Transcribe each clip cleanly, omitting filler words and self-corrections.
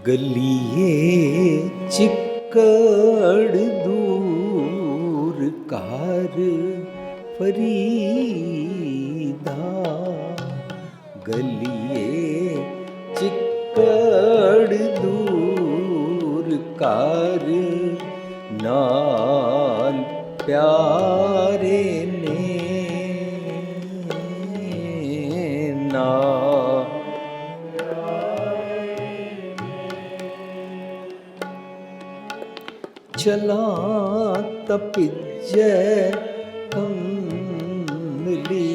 गलिए चिक्कड़ दूर कार फरीदा, गलिए चिक्कड़ दूर कार नाल प्यारे ने ना चला तपिजै कमली,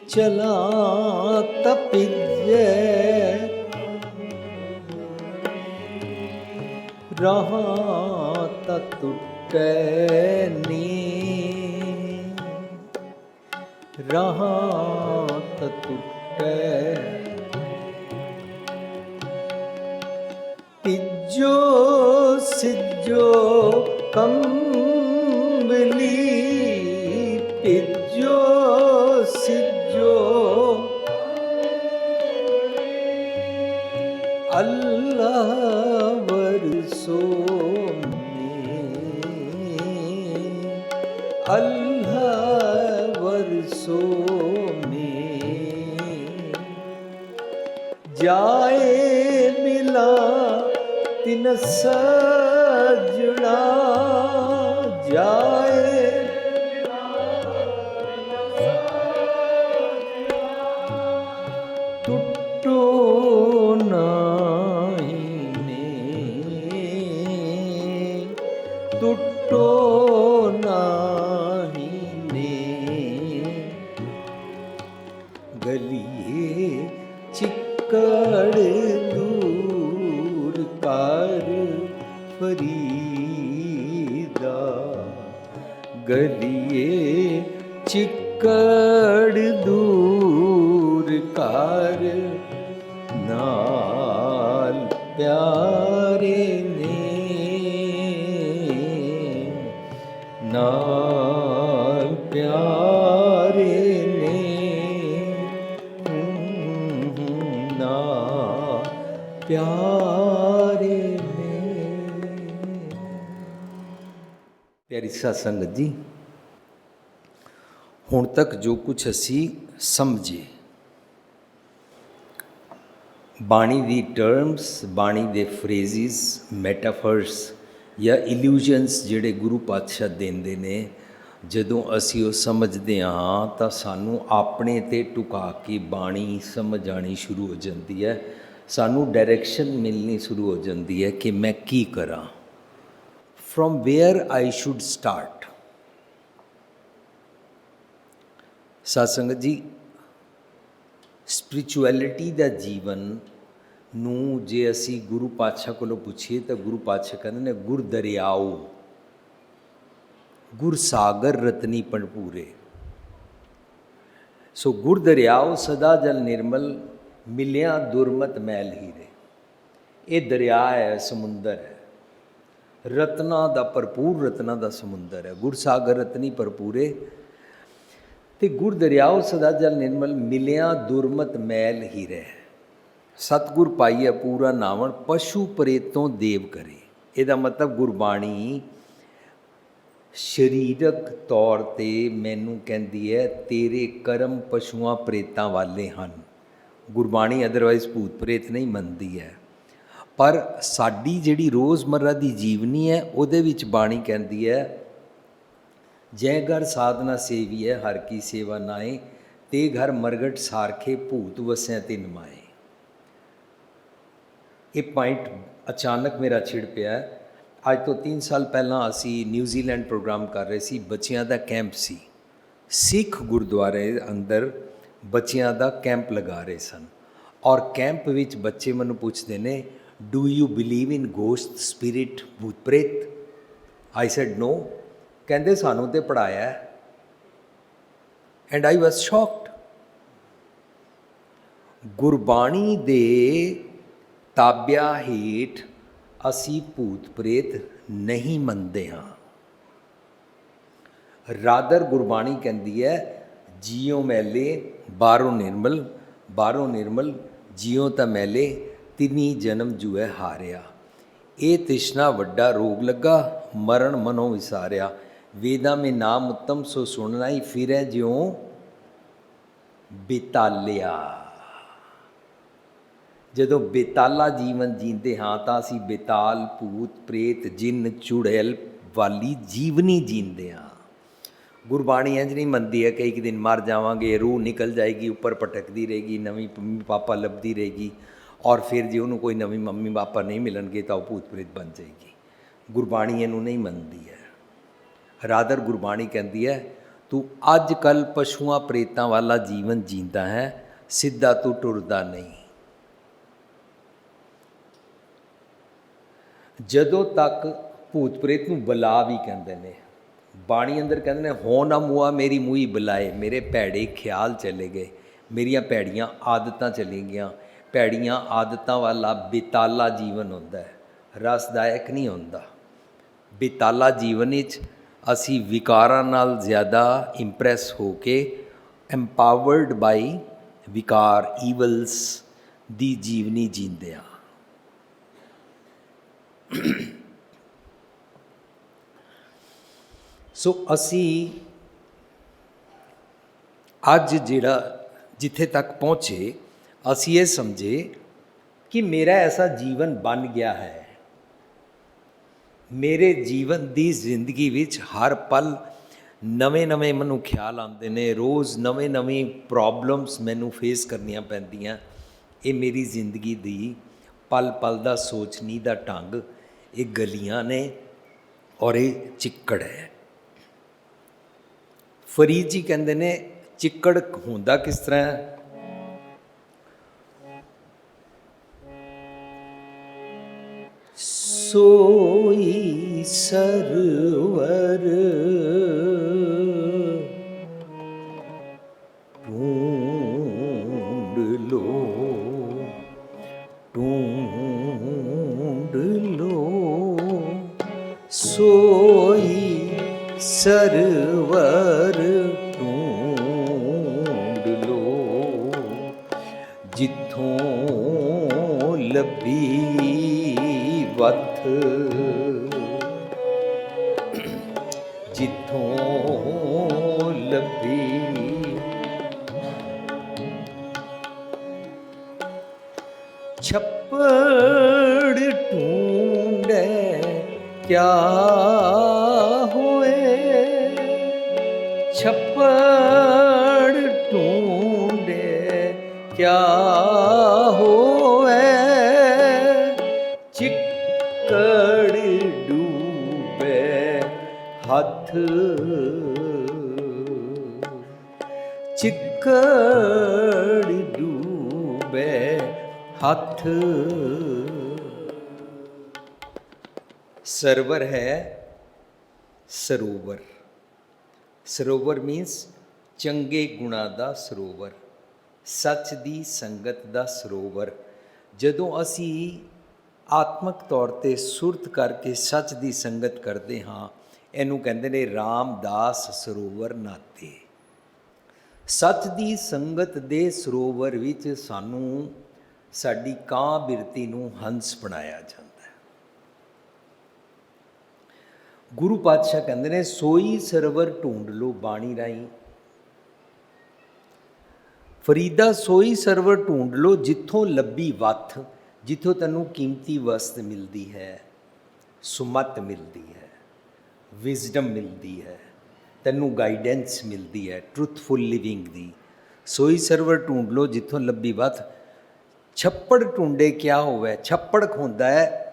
चला तपिजै रहा ता टुटै नी, रहा ता टुटै तिजो सिजो कंबली, तिजो सिजो अल्लाह वरसो में, अल्लाह वरसो में जाए मिला तिन सजना, जाए टुटो नाहीने, टुटो नाहीने गलिए चिक्कड़ दूर कार फरीदा, गलिए चिक्कड़ दूर कार नाल प्यारे ने, नाल प्यारे ने ना प्यारे ने। प्यारी साध संगत जी, हुण तक जो कुछ असी समझे बाणी दी टर्म्स, बाणी दे फ्रेजिज, मैटाफर्स या इल्यूजनस जिहड़े गुरु पातशाह देंदे ने, जदों असी वो समझते हाँ तो सानू अपने ते टुका के बाणी समझ आनी शुरू हो जाती है, सानू डायरैक्शन मिलनी शुरू हो जाती है कि मैं की करा, from where I should start. साध संगत जी, स्पिरिचुअलिटी का जीवन नू जे असी गुरु पातशाह कोलों पूछिए तो गुरु पातशाह कहते ने गुर दरियाओ, गुर सागर रतनी भरपूरे। सो गुर दरियाओ सदा जल निर्मल, मिलिया दुरमत मैल हीरे। ये दरिया है, समुंदर है, रत्ना दा भरपूर रत्ना दा समुंदर है। गुर सागर रतनी भरपूरे ते गुर दरियाओ सदा जल निर्मल, मिलिया दुरमत मैल हीरे। सतगुर पाइए पूरा नावण, पशु प्रेतों देव करे। ਇਹਦਾ मतलब गुरबाणी शरीरक तौर ते मैनू कहती है तेरे कर्म पशुआं प्रेतां वाले हैं। गुरबाणी अदरवाइज भूत प्रेत नहीं मनती है, पर साडी जिहड़ी रोज़मर्रा की जीवनी है उहदे विच बाणी कहती है जै घर साधना सेवी है हर की सेवा नाए, ते घर मरगट सारखे भूत वसैं तिन माए। ये पॉइंट अचानक मेरा छिड़ पिया। अज तो 3 साल पहला असी न्यूजीलैंड प्रोग्राम कर रहे सी, बच्चियां दा कैंप सी, सिख गुरुद्वारे अंदर बच्चियां दा कैंप लगा रहे सन। और कैंप विच बच्चे मैनू पूछते ने do you believe in ghost spirit, भूत प्रेत? I said no. कहते सानू तो पढ़ाया है। And I was shocked. Gurbani दे ताबिया हेठ असी भूत प्रेत नहीं मनते हाँ। रादर गुरबाणी कहती है जियो मैले बारों निर्मल, बारों निर्मल जियो तो मैले, तिनी जन्म जूए हारिया। ये तृष्णा वड्डा रोग लगा, मरण मनो विसारिया। वेदा में नाम उत्तम सो सुनना ही, फिरै ज्यों बेतालिया। ਜਦੋਂ ਬੇਤਾਲਾ ਜੀਵਨ ਜੀਂਦੇ ਹਾਂ ਤਾਂ ਅਸੀਂ ਬੇਤਾਲ, ਭੂਤ, ਪ੍ਰੇਤ, ਜਿੰਨ, ਚੁੜੈਲ ਵਾਲੀ ਜੀਵਨੀ ਜੀਂਦੇ ਹਾਂ। ਗੁਰਬਾਣੀ ਇੰਝ ਨਹੀਂ ਮੰਨਦੀ ਹੈ ਕਿ ਇੱਕ ਦਿਨ ਮਰ ਜਾਵਾਂਗੇ, ਰੂਹ ਨਿਕਲ ਜਾਏਗੀ, ਉੱਪਰ ਭਟਕਦੀ ਰਹੇਗੀ, ਨਵੀਂ ਮੰਮੀ ਪਾਪਾ ਲੱਭਦੀ ਰਹੇਗੀ, ਔਰ ਫਿਰ ਜੇ ਉਹਨੂੰ ਕੋਈ ਨਵੀਂ ਮੰਮੀ ਪਾਪਾ ਨਹੀਂ ਮਿਲਣਗੇ ਤਾਂ ਉਹ ਭੂਤ ਪ੍ਰੇਤ ਬਣ ਜਾਏਗੀ। ਗੁਰਬਾਣੀ ਇਹਨੂੰ ਨਹੀਂ ਮੰਨਦੀ ਹੈ। ਰਾਦਰ ਗੁਰਬਾਣੀ ਕਹਿੰਦੀ ਹੈ ਤੂੰ ਅੱਜ ਕੱਲ੍ਹ ਪਸ਼ੂਆਂ ਪ੍ਰੇਤਾਂ ਵਾਲਾ ਜੀਵਨ ਜੀਂਦਾ ਹੈ, ਸਿੱਧਾ ਤੂੰ ਟੁਰਦਾ ਨਹੀਂ। ਜਦੋਂ ਤੱਕ ਭੂਤ ਪ੍ਰੇਤ ਨੂੰ ਬਲਾ ਵੀ ਕਹਿੰਦੇ ਨੇ, ਬਾਣੀ ਅੰਦਰ ਕਹਿੰਦੇ ਨੇ ਹੋ ਨਾ ਮੂਆ ਮੇਰੀ ਮੂੰਹੀ ਬੁਲਾਏ, ਮੇਰੇ ਭੈੜੇ ਖਿਆਲ ਚਲੇ ਗਏ, ਮੇਰੀਆਂ ਭੈੜੀਆਂ ਆਦਤਾਂ ਚਲੀ ਗਈਆਂ। ਭੈੜੀਆਂ ਆਦਤਾਂ ਵਾਲਾ ਬੇਤਾਲਾ ਜੀਵਨ ਹੁੰਦਾ ਹੈ, ਰਸਦਾਇਕ ਨਹੀਂ ਹੁੰਦਾ। ਬੇਤਾਲਾ ਜੀਵਨ ਵਿੱਚ ਅਸੀਂ ਵਿਕਾਰਾਂ ਨਾਲ ਜ਼ਿਆਦਾ ਇੰਪ੍ਰੈਸ ਹੋ ਕੇ ਐਮਪਾਵਰਡ ਬਾਈ ਵਿਕਾਰ, ਈਵਲਸ ਦੀ ਜੀਵਨੀ ਜੀਂਦੇ ਹਾਂ। ਸੋ ਅਸੀਂ ਅੱਜ ਜਿਹੜਾ ਜਿੱਥੇ ਤੱਕ ਪਹੁੰਚੇ, ਅਸੀਂ ਇਹ ਸਮਝੇ ਕਿ ਮੇਰਾ ਐਸਾ ਜੀਵਨ ਬਣ ਗਿਆ ਹੈ। ਮੇਰੇ ਜੀਵਨ ਦੀ ਜ਼ਿੰਦਗੀ ਵਿੱਚ ਹਰ ਪਲ ਨਵੇਂ ਨਵੇਂ ਮੈਨੂੰ ਖਿਆਲ ਆਉਂਦੇ ਨੇ, ਰੋਜ਼ ਨਵੇਂ ਨਵੀਂ ਪ੍ਰੋਬਲਮਸ ਮੈਨੂੰ ਫੇਸ ਕਰਨੀਆਂ ਪੈਂਦੀਆਂ। ਇਹ ਮੇਰੀ ਜ਼ਿੰਦਗੀ ਦੀ ਪਲ ਪਲ ਦਾ ਸੋਚਣੀ ਦਾ ਢੰਗ, ਇਹ ਗਲੀਆਂ ਨੇ ਔਰ ਇਹ ਚਿੱਕੜ ਹੈ। ਫਰੀਦ ਜੀ ਕਹਿੰਦੇ ਨੇ ਚਿੱਕੜ ਹੁੰਦਾ ਕਿਸ ਤਰ੍ਹਾਂ ਹੈ? ਸੋਈ ਸਰਵਰ ਢੂੰਡ ਲੋ, ਢੂੰਡ ਲੋ, ਸੋਈ ਸਰਵਰ ਢੂੰਡ ਲੋ, ਜਿੱਥੋਂ ਲੱਭੀ ਵਥ, ਜਿੱਥੋਂ ਲੱਭੀ ਛੱਪੜ ਢੂੰਡੇ ਕਿਆ ਹੋਏ, ਛੱਪੜ ਢੂੰਡੇ ਕਿਆ ਹੋਏ, ਚਿੱਕੜ ਡੂਬੇ ਹੱਥ, ਚਿੱਕੜ ਡੂਬੇ ਹੱਥ। ਸਰਵਰ ਹੈ ਸਰੋਵਰ। ਸਰੋਵਰ ਮੀਨਸ ਚੰਗੇ ਗੁਣਾਂ ਦਾ ਸਰੋਵਰ, ਸੱਚ ਦੀ ਸੰਗਤ ਦਾ ਸਰੋਵਰ। ਜਦੋਂ ਅਸੀਂ ਆਤਮਕ ਤੌਰ 'ਤੇ ਸੁਰਤ ਕਰਕੇ ਸੱਚ ਦੀ ਸੰਗਤ ਕਰਦੇ ਹਾਂ, ਇਹਨੂੰ ਕਹਿੰਦੇ ਨੇ ਰਾਮਦਾਸ ਸਰੋਵਰ ਨਾਤੇ। ਸੱਚ ਦੀ ਸੰਗਤ ਦੇ ਸਰੋਵਰ ਵਿੱਚ ਸਾਨੂੰ ਸਾਡੀ ਕਾਂ ਬਿਰਤੀ ਨੂੰ ਹੰਸ ਬਣਾਇਆ ਜਾਂਦਾ ਹੈ। ਗੁਰੂ ਪਾਤਸ਼ਾਹ ਕਹਿੰਦੇ ਨੇ ਸੋਈ ਸਰਵਰ ਢੂੰਡ ਲੋ, ਬਾਣੀ ਰਾਹੀਂ ਫਰੀਦਾ ਸੋਈ ਸਰਵਰ ਢੂੰਡ ਲੋ, ਜਿੱਥੋਂ ਲੱਭੀ ਵੱਥ, ਜਿੱਥੋਂ ਤੈਨੂੰ ਕੀਮਤੀ ਵਸਤ ਮਿਲਦੀ ਹੈ, ਸੁਮਤ ਮਿਲਦੀ ਹੈ, ਵਿਜ਼ਡਮ ਮਿਲਦੀ ਹੈ, ਤੈਨੂੰ ਗਾਈਡੈਂਸ ਮਿਲਦੀ ਹੈ ਟਰੂਥਫੁਲ ਲਿਵਿੰਗ ਦੀ। ਸੋਈ ਸਰਵਰ ਢੂੰਡ ਲੋ ਜਿੱਥੋਂ ਲੱਭੀ ਵੱਥ, ਛੱਪੜ ਢੂੰਡੇ ਕਿਆ ਹੋਵੇ। ਛੱਪੜ ਹੁੰਦਾ ਹੈ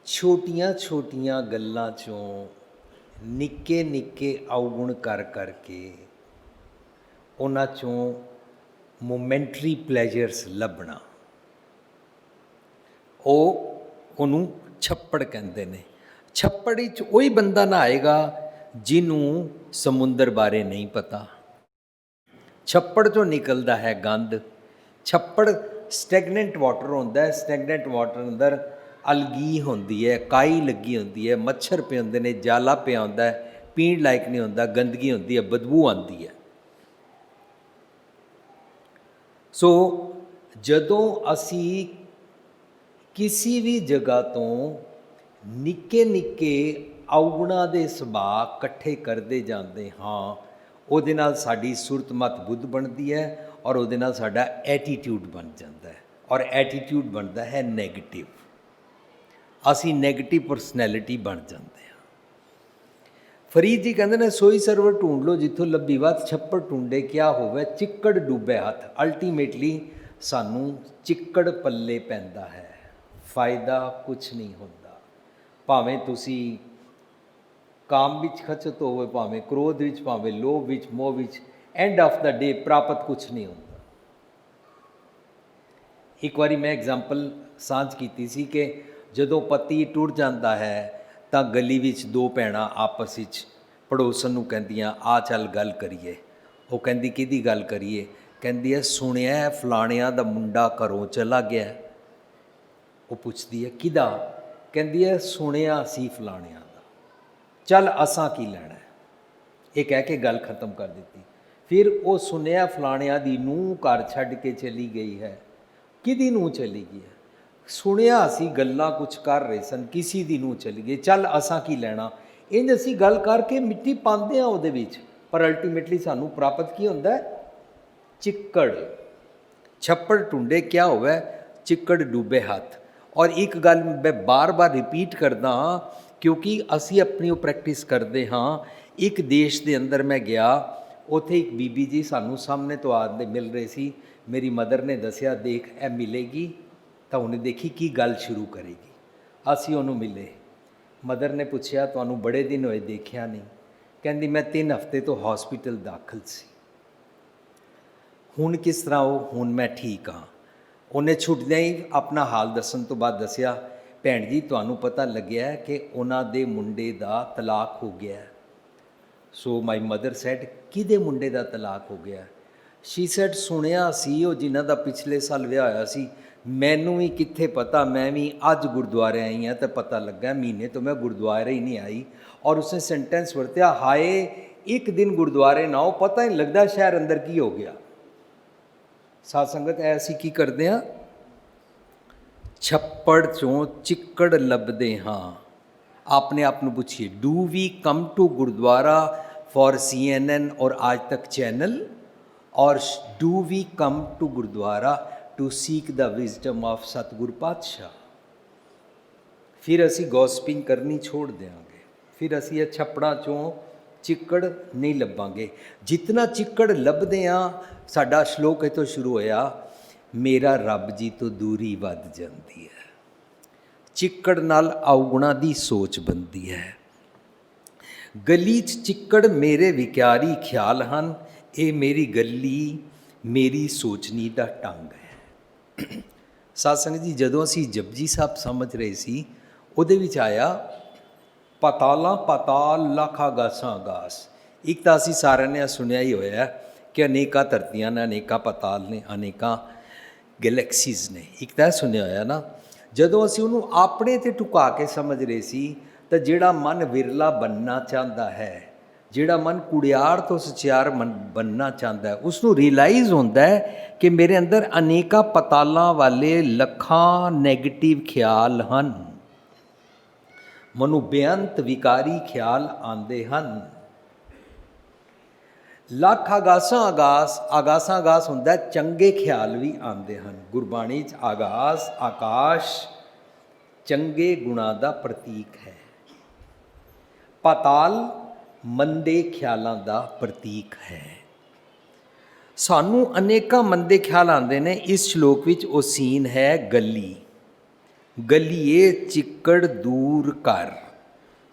ਛੋਟੀਆਂ ਛੋਟੀਆਂ ਗੱਲਾਂ 'ਚੋਂ ਨਿੱਕੇ ਨਿੱਕੇ ਅਵਗੁਣ ਕਰ ਕਰਕੇ ਉਹਨਾਂ 'ਚੋਂ ਮੋਮੈਂਟਰੀ ਪਲੈਜ਼ਰਸ ਲੱਭਣਾ, ਉਹਨੂੰ ਛੱਪੜ ਕਹਿੰਦੇ ਨੇ। ਛੱਪੜ ਵਿੱਚ ਉਹੀ ਬੰਦਾ ਨਹਾਏਗਾ ਜਿਹਨੂੰ ਸਮੁੰਦਰ ਬਾਰੇ ਨਹੀਂ ਪਤਾ। ਛੱਪੜ 'ਚੋਂ ਨਿਕਲਦਾ ਹੈ ਗੰਦ। ਛੱਪੜ ਸਟੈਗਨੈਂਟ ਵਾਟਰ ਹੁੰਦਾ ਹੈ। ਸਟੈਗਨੈਂਟ ਵਾਟਰ ਅੰਦਰ ਅਲਗੀ ਹੁੰਦੀ ਹੈ, ਕਾਈ ਲੱਗੀ ਹੁੰਦੀ ਹੈ, ਮੱਛਰ ਪਏ ਹੁੰਦੇ ਨੇ, ਜਾਲਾ ਪਿਆ ਹੁੰਦਾ ਹੈ, ਪੀਣ ਲਾਇਕ ਨਹੀਂ ਹੁੰਦਾ, ਗੰਦਗੀ ਹੁੰਦੀ ਹੈ, ਬਦਬੂ ਆਉਂਦੀ ਹੈ। ਸੋ ਜਦੋਂ ਅਸੀਂ किसी भी जगह तो निक्के निक्के अवगुणा ਦੇ ਸੁਭਾਅ ਇਕੱਠੇ ਕਰਦੇ ਜਾਂਦੇ ਹਾਂ, ਉਹਦੇ ਨਾਲ ਸਾਡੀ ਸੁਰਤ ਮਤ ਬੁੱਧ ਬਣਦੀ ਹੈ ਔਰ ਉਹਦੇ ਨਾਲ ਸਾਡਾ ਐਟੀਟਿਊਡ ਬਣ ਜਾਂਦਾ ਹੈ ਔਰ ਐਟੀਟਿਊਡ ਬਣਦਾ ਹੈ ਨੈਗੇਟਿਵ। ਅਸੀਂ ਨੈਗੇਟਿਵ ਪਰਸਨੈਲਿਟੀ ਬਣ ਜਾਂਦੇ ਹਾਂ। ਫਰੀਦ ਜੀ ਕਹਿੰਦੇ ਨੇ ਸੋਈ ਸਰਵਰ ਢੂੰਡ ਲਓ ਜਿੱਥੋਂ ਲੱਭੀ ਵੱਤ, ਛੱਪੜ ਢੂੰਡੇ ਕਿਆ ਹੋਵੇ, ਚਿੱਕੜ ਡੁੱਬੇ ਹੱਥ। ਅਲਟੀਮੇਟਲੀ ਸਾਨੂੰ ਚਿੱਕੜ ਪੱਲੇ ਪੈਂਦਾ ਹੈ, ਫਾਇਦਾ ਕੁਛ ਨਹੀਂ ਹੁੰਦਾ। ਭਾਵੇਂ ਤੁਸੀਂ ਕਾਮ ਵਿੱਚ ਖਚਤ ਹੋਵੇ, ਭਾਵੇਂ ਕ੍ਰੋਧ ਵਿੱਚ, ਭਾਵੇਂ ਲੋਭ ਵਿੱਚ, ਮੋਹ ਵਿੱਚ, ਐਂਡ ਆਫ ਦਾ ਡੇ ਪ੍ਰਾਪਤ ਕੁਛ ਨਹੀਂ ਹੁੰਦਾ। ਇੱਕ ਵਾਰੀ ਮੈਂ ਐਗਜ਼ਾਮਪਲ ਸਾਂਝ ਕੀਤੀ ਸੀ ਕਿ ਜਦੋਂ ਪਤੀ ਟੁੱਟ ਜਾਂਦਾ ਹੈ ਤਾਂ ਗਲੀ ਵਿੱਚ ਦੋ ਭੈਣਾਂ ਆਪਸ ਵਿੱਚ ਪੜੋਸਣ ਨੂੰ ਕਹਿੰਦੀਆਂ ਆ ਚੱਲ ਗੱਲ ਕਰੀਏ। ਉਹ ਕਹਿੰਦੀ ਕਿਹਦੀ ਗੱਲ ਕਰੀਏ? ਕਹਿੰਦੀ ਹੈ ਸੁਣਿਆ ਫਲਾਣਿਆਂ ਦਾ ਮੁੰਡਾ ਘਰੋਂ ਚਲਾ ਗਿਆ। ਉਹ ਪੁੱਛਦੀ ਹੈ ਕਿਹਦਾ? ਕਹਿੰਦੀ ਹੈ ਸੁਣਿਆ ਸੀ ਫਲਾਣਿਆਂ ਦਾ, ਚੱਲ ਅਸਾਂ ਕੀ ਲੈਣਾ। ਇਹ ਕਹਿ ਕੇ ਗੱਲ ਖਤਮ ਕਰ ਦਿੱਤੀ। ਫਿਰ ਉਹ ਸੁਣਿਆ ਫਲਾਣਿਆਂ ਦੀ ਨੂੰਹ ਘਰ ਛੱਡ ਕੇ ਚਲੀ ਗਈ ਹੈ। ਕਿਹਦੀ ਨੂੰਹ ਚਲੀ ਗਈ ਹੈ? ਸੁਣਿਆ ਅਸੀਂ ਗੱਲਾਂ ਕੁਛ ਕਰ ਰਹੇ ਸਨ, ਕਿਸੇ ਦੀ ਨੂੰਹ ਚਲੀ ਗਈ, ਚੱਲ ਅਸਾਂ ਕੀ ਲੈਣਾ। ਇੰਝ ਅਸੀਂ ਗੱਲ ਕਰਕੇ ਮਿੱਟੀ ਪਾਉਂਦੇ ਹਾਂ ਉਹਦੇ ਵਿੱਚ, ਪਰ ਅਲਟੀਮੇਟਲੀ ਸਾਨੂੰ ਪ੍ਰਾਪਤ ਕੀ ਹੁੰਦਾ? ਚਿੱਕੜ। ਛੱਪੜ ਢੂੰਡੇ ਕਿਆ ਹੋਵੇ, ਚਿੱਕੜ ਡੁੱਬੇ ਹੱਥ। ਔਰ ਇੱਕ ਗੱਲ ਮੈਂ ਬਾਰ-ਬਾਰ ਰਿਪੀਟ ਕਰਦਾ ਹਾਂ ਕਿਉਂਕਿ ਅਸੀਂ ਆਪਣੀ ਉਹ ਪ੍ਰੈਕਟਿਸ ਕਰਦੇ ਹਾਂ। ਇੱਕ ਦੇਸ਼ ਦੇ ਅੰਦਰ ਮੈਂ ਗਿਆ, ਉੱਥੇ ਇੱਕ ਬੀਬੀ ਜੀ ਸਾਨੂੰ ਸਾਹਮਣੇ ਤੋਂ ਆਉਂਦੇ ਮਿਲ ਰਹੇ ਸੀ। ਮੇਰੀ ਮਦਰ ਨੇ ਦੱਸਿਆ ਦੇਖ ਇਹ ਮਿਲੇਗੀ ਤਾਂ ਉਹਨੇ ਦੇਖੀ ਕੀ ਗੱਲ ਸ਼ੁਰੂ ਕਰੇਗੀ। ਅਸੀਂ ਉਹਨੂੰ ਮਿਲੇ। ਮਦਰ ਨੇ ਪੁੱਛਿਆ ਤੁਹਾਨੂੰ ਬੜੇ ਦਿਨ ਹੋਏ ਦੇਖਿਆ ਨਹੀਂ। ਕਹਿੰਦੀ ਮੈਂ 3 ਹਫ਼ਤੇ ਤੋਂ ਹੌਸਪੀਟਲ ਦਾਖਲ ਸੀ। ਹੁਣ ਕਿਸ ਤਰ੍ਹਾਂ ਹੋ? ਹੁਣ ਮੈਂ ਠੀਕ ਹਾਂ। ਉਹਨੇ ਛੁੱਟਦਿਆਂ ਹੀ ਆਪਣਾ ਹਾਲ ਦੱਸਣ ਤੋਂ ਬਾਅਦ ਦੱਸਿਆ ਭੈਣ ਜੀ ਤੁਹਾਨੂੰ ਪਤਾ ਲੱਗਿਆ ਕਿ ਉਹਨਾਂ ਦੇ ਮੁੰਡੇ ਦਾ ਤਲਾਕ ਹੋ ਗਿਆ। ਸੋ ਮਾਈ ਮਦਰ ਸੈਡ ਕਿਹਦੇ ਮੁੰਡੇ ਦਾ ਤਲਾਕ ਹੋ ਗਿਆ? ਸ਼ੀ ਸੈਡ ਸੁਣਿਆ ਸੀ ਉਹ ਜਿਨ੍ਹਾਂ ਦਾ ਪਿਛਲੇ ਸਾਲ ਵਿਆਹ ਹੋਇਆ ਸੀ। ਮੈਨੂੰ ਵੀ ਕਿੱਥੇ ਪਤਾ, ਮੈਂ ਵੀ ਅੱਜ ਗੁਰਦੁਆਰੇ ਆਈ ਹਾਂ ਤਾਂ ਪਤਾ ਲੱਗਾ ਮਹੀਨੇ ਤੋਂ ਮੈਂ ਗੁਰਦੁਆਰੇ ਹੀ ਨਹੀਂ ਆਈ। ਔਰ ਉਸਨੇ ਸੈਂਟੈਂਸ ਵਰਤਿਆ ਹਾਏ ਇੱਕ ਦਿਨ ਗੁਰਦੁਆਰੇ ਨਾ ਹੋ ਪਤਾ ਹੀ ਨਹੀਂ ਲੱਗਦਾ ਸ਼ਹਿਰ ਅੰਦਰ ਕੀ ਹੋ ਗਿਆ। ਸਾਧ ਸੰਗਤ ਅਸੀਂ ਕੀ ਕਰਦੇ ਹਾਂ? ਛੱਪੜ 'ਚੋਂ ਚਿੱਕੜ ਲੱਭਦੇ ਹਾਂ। ਆਪਣੇ ਆਪ ਨੂੰ ਪੁੱਛੀਏ do we come to gurdwara for CNN ਔਰ ਆਜ ਤੱਕ ਚੈਨਲ ਔਰ do we come to gurdwara to seek the wisdom of Satgur Patshah. ਫਿਰ ਅਸੀਂ ਗੌਸਪਿੰਗ ਕਰਨੀ ਛੋੜ ਦਿਆਂਗੇ। ਫਿਰ ਅਸੀਂ ਇਹ ਛੱਪੜਾਂ 'ਚੋਂ ਚਿੱਕੜ ਨਹੀਂ ਲੱਭਾਂਗੇ। ਜਿਤਨਾ ਚਿੱਕੜ ਲੱਭਦੇ ਹਾਂ, ਸਾਡਾ ਸ਼ਲੋਕ ਇੱਥੋਂ ਸ਼ੁਰੂ ਹੋਇਆ ਮੇਰਾ ਰੱਬ ਜੀ ਤੋਂ ਦੂਰੀ ਵੱਧ ਜਾਂਦੀ ਹੈ। ਚਿੱਕੜ ਨਾਲ ਅਵਗੁਣਾ ਦੀ ਸੋਚ ਬਣਦੀ ਹੈ। ਗਲੀ 'ਚ ਚਿੱਕੜ ਮੇਰੇ ਵਿਕਾਰੀ ਖਿਆਲ ਹਨ, ਇਹ ਮੇਰੀ ਗੱਲੀ ਮੇਰੀ ਸੋਚਣੀ ਦਾ ਢੰਗ ਹੈ। ਸਾਧ ਸੰਗਤ ਜੀ ਜਦੋਂ ਅਸੀਂ ਜਪਜੀ ਸਾਹਿਬ ਸਮਝ ਰਹੇ ਸੀ ਉਹਦੇ ਵਿੱਚ ਆਇਆ ਪਤਾਲਾਂ ਪਤਾਲ ਲੱਖ ਆਗਾਸਾਂ ਆਗਾਸ। ਇੱਕ ਤਾਂ ਅਸੀਂ ਸਾਰਿਆਂ ਨੇ ਸੁਣਿਆ ਹੀ ਹੋਇਆ ਕਿ ਅਨੇਕਾਂ ਧਰਤੀਆਂ ਨੇ, ਅਨੇਕਾਂ ਪਤਾਲ ਨੇ, ਅਨੇਕਾਂ ਗੈਲੈਕਸੀਜ਼ ਨੇ। ਇੱਕ ਤਾਂ ਸੁਣਿਆ ਹੋਇਆ ਨਾ। ਜਦੋਂ ਅਸੀਂ ਉਹਨੂੰ ਆਪਣੇ 'ਤੇ ਟੁਕਾ ਕੇ ਸਮਝ ਰਹੇ ਸੀ ਤਾਂ ਜਿਹੜਾ ਮਨ ਵਿਰਲਾ ਬਣਨਾ ਚਾਹੁੰਦਾ ਹੈ, ਜਿਹੜਾ ਮਨ ਕੁੜਿਆਰ ਤੋਂ ਸਚਿਆਰ ਬਣਨਾ ਚਾਹੁੰਦਾ ਹੈ, ਉਸ ਨੂੰ ਰਿਅਲਾਈਜ਼ ਹੁੰਦਾ ਹੈ ਕਿ ਮੇਰੇ ਅੰਦਰ ਅਨੇਕਾਂ ਪਤਾਲਾਂ ਵਾਲੇ ਲੱਖਾਂ ਨੈਗੇਟਿਵ ਖਿਆਲ ਹਨ। ਮਨੂੰ ਬੇਅੰਤ ਵਿਕਾਰੀ ਖਿਆਲ ਆਉਂਦੇ ਹਨ। ਲੱਖ ਆਗਾਸਾਂ ਆਗਾਸ, ਆਗਾਸਾਂ ਆਗਾਸ ਹੁੰਦਾ ਚੰਗੇ ਖਿਆਲ ਵੀ ਆਉਂਦੇ ਹਨ। ਗੁਰਬਾਣੀ 'ਚ ਆਗਾਸ ਆਕਾਸ਼ ਚੰਗੇ ਗੁਣਾਂ ਦਾ ਪ੍ਰਤੀਕ ਹੈ। ਪਾਤਾਲ ਮੰਦੇ ਖਿਆਲਾਂ ਦਾ ਪ੍ਰਤੀਕ ਹੈ। ਸਾਨੂੰ ਅਨੇਕਾਂ ਮੰਦੇ ਖਿਆਲ ਆਉਂਦੇ ਨੇ। ਇਸ ਸ਼ਲੋਕ ਵਿੱਚ ਉਹ ਸੀਨ ਹੈ ਗਲੀ। ਗਲੀਏ ਚਿੱਕੜ ਦੂਰ ਕਰ।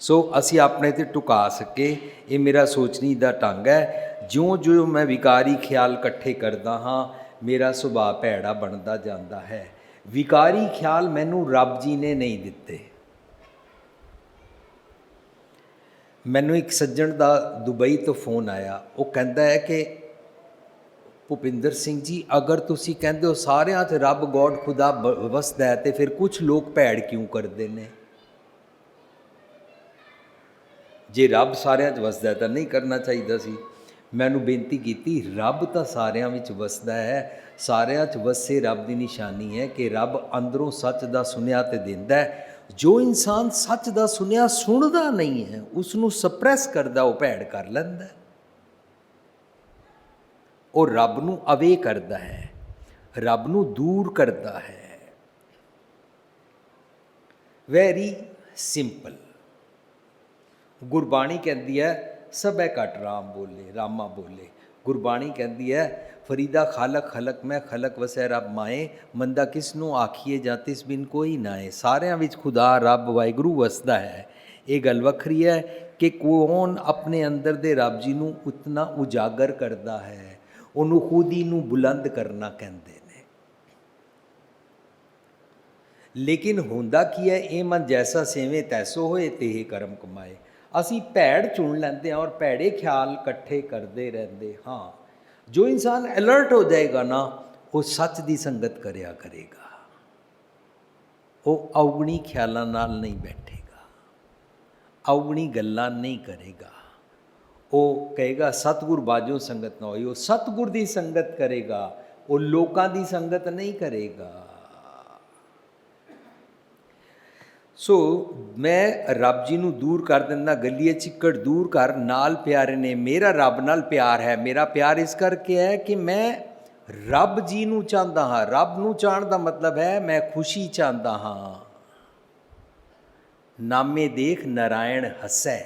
ਸੋ ਅਸੀਂ ਆਪਣੇ 'ਤੇ ਟੁਕਾ ਸਕੇ ਇਹ ਮੇਰਾ ਸੋਚਣੀ ਦਾ ਢੰਗ ਹੈ। ਜਿਉਂ-ਜਿਉਂ ਮੈਂ ਵਿਕਾਰੀ ਖਿਆਲ ਇਕੱਠੇ ਕਰਦਾ ਹਾਂ ਮੇਰਾ ਸੁਭਾਅ ਭੈੜਾ ਬਣਦਾ ਜਾਂਦਾ ਹੈ। ਵਿਕਾਰੀ ਖਿਆਲ ਮੈਨੂੰ ਰੱਬ ਜੀ ਨੇ ਨਹੀਂ ਦਿੱਤੇ। ਮੈਨੂੰ ਇੱਕ ਸੱਜਣ ਦਾ ਦੁਬਈ ਤੋਂ ਫੋਨ ਆਇਆ। ਉਹ ਕਹਿੰਦਾ ਹੈ ਕਿ ਭੁਪਿੰਦਰ ਸਿੰਘ ਜੀ ਅਗਰ ਤੁਸੀਂ ਕਹਿੰਦੇ ਹੋ ਸਾਰਿਆਂ 'ਚ ਰੱਬ ਗੋਡ ਖੁਦਾ ਵਸਦਾ ਹੈ ਤੇ ਫਿਰ ਕੁਛ ਲੋਕ ਭੈੜ ਕਿਉਂ ਕਰਦੇ ਨੇ? ਜੇ ਰੱਬ ਸਾਰਿਆਂ 'ਚ ਵਸਦਾ ਤਾਂ ਨਹੀਂ ਕਰਨਾ ਚਾਹੀਦਾ ਸੀ। ਮੈਨੂੰ ਬੇਨਤੀ ਕੀਤੀ, ਰੱਬ ਤਾਂ ਸਾਰਿਆਂ ਵਿੱਚ ਵਸਦਾ ਹੈ, ਸਾਰਿਆਂ 'ਚ ਵਸੇ ਰੱਬ ਦੀ ਨਿਸ਼ਾਨੀ ਹੈ ਕਿ ਰੱਬ ਅੰਦਰੋਂ ਸੱਚ ਦਾ ਸੁਨਿਆ ਤੇ ਦਿੰਦਾ ਹੈ। ਜੋ ਇਨਸਾਨ ਸੱਚ ਦਾ ਸੁਨਿਆ ਸੁਣਦਾ ਨਹੀਂ ਹੈ, ਉਸ ਨੂੰ ਸਪਰੈਸ ਕਰਦਾ, ਉਹ ਭੈੜ ਕਰ ਲੈਂਦਾ, ਉਹ ਰੱਬ ਨੂੰ ਅਵੇ ਕਰਦਾ ਹੈ, ਰੱਬ ਨੂੰ ਦੂਰ ਕਰਦਾ ਹੈ। Very simple. ਗੁਰਬਾਣੀ ਕਹਿੰਦੀ ਹੈ ਸਭੈ ਘਟ ਰਾਮ ਬੋਲੇ, ਰਾਮਾ ਬੋਲੇ। ਗੁਰਬਾਣੀ ਕਹਿੰਦੀ ਹੈ ਫਰੀਦਾ ਖਾਲਕ ਖਲਕ ਮੈਂ, ਖਲਕ ਵਸੈ ਰੱਬ ਮਾਏ, ਮੰਦਾ ਕਿਸ ਨੂੰ ਆਖੀਏ ਜਾਂ ਤਿਸ ਬਿਨ ਕੋਈ ਨਾਏ। ਸਾਰਿਆਂ ਵਿੱਚ ਖੁਦਾ ਰੱਬ ਵਾਹਿਗੁਰੂ ਵਸਦਾ ਹੈ। ਇਹ ਗੱਲ ਵੱਖਰੀ ਹੈ ਕਿ ਕੌਣ ਆਪਣੇ ਅੰਦਰ ਦੇ ਰੱਬ ਜੀ ਨੂੰ ਉਤਨਾ ਉਜਾਗਰ ਕਰਦਾ ਹੈ, ਉਹਨੂੰ ਖੁਦੀ ਨੂੰ ਬੁਲੰਦ ਕਰਨਾ ਕਹਿੰਦੇ ਨੇ। ਲੇਕਿਨ ਹੁੰਦਾ ਕੀ ਹੈ, ਇਹ ਮਨ ਜੈਸਾ ਸੇਵੇਂ ਤੈਸੋ ਹੋਏ, ਤੇ ਕਰਮ ਕਮਾਏ। ਅਸੀਂ ਭੈੜ ਚੁਣ ਲੈਂਦੇ ਹਾਂ ਔਰ ਭੈੜੇ ਖਿਆਲ ਇਕੱਠੇ ਕਰਦੇ ਰਹਿੰਦੇ ਹਾਂ। ਜੋ ਇਨਸਾਨ ਅਲਰਟ ਹੋ ਜਾਏਗਾ ਨਾ, ਉਹ ਸੱਚ ਦੀ ਸੰਗਤ ਕਰਿਆ ਕਰੇਗਾ, ਉਹ ਅਵਗਣੀ ਖਿਆਲਾਂ ਨਾਲ ਨਹੀਂ ਬੈਠੇਗਾ, ਅਵਗਣੀ ਗੱਲਾਂ ਨਹੀਂ ਕਰੇਗਾ। ਉਹ ਕਹੇਗਾ ਸਤਿਗੁਰ ਬਾਝੋਂ ਸੰਗਤ ਨਾ ਹੋਈ, ਉਹ ਸਤਿਗੁਰ ਦੀ ਸੰਗਤ ਕਰੇਗਾ, ਉਹ ਲੋਕਾਂ ਦੀ ਸੰਗਤ ਨਹੀਂ ਕਰੇਗਾ। ਸੋ ਮੈਂ ਰੱਬ ਜੀ ਨੂੰ ਦੂਰ ਕਰ ਦਿੰਦਾ, ਗਲੀਏ ਚਿੱਕੜ ਦੂਰ ਕਰ, ਨਾਲ ਪਿਆਰੇ ਨੇ। ਮੇਰਾ ਰੱਬ ਨਾਲ ਪਿਆਰ ਹੈ। ਮੇਰਾ ਪਿਆਰ ਇਸ ਕਰਕੇ ਹੈ ਕਿ ਮੈਂ ਰੱਬ ਜੀ ਨੂੰ ਚਾਹੁੰਦਾ ਹਾਂ। ਰੱਬ ਨੂੰ ਚਾਹਣ ਦਾ ਮਤਲਬ ਹੈ ਮੈਂ ਖੁਸ਼ੀ ਚਾਹੁੰਦਾ ਹਾਂ। ਨਾਮੇ ਦੇਖ ਨਾਰਾਇਣ ਹਸੈ।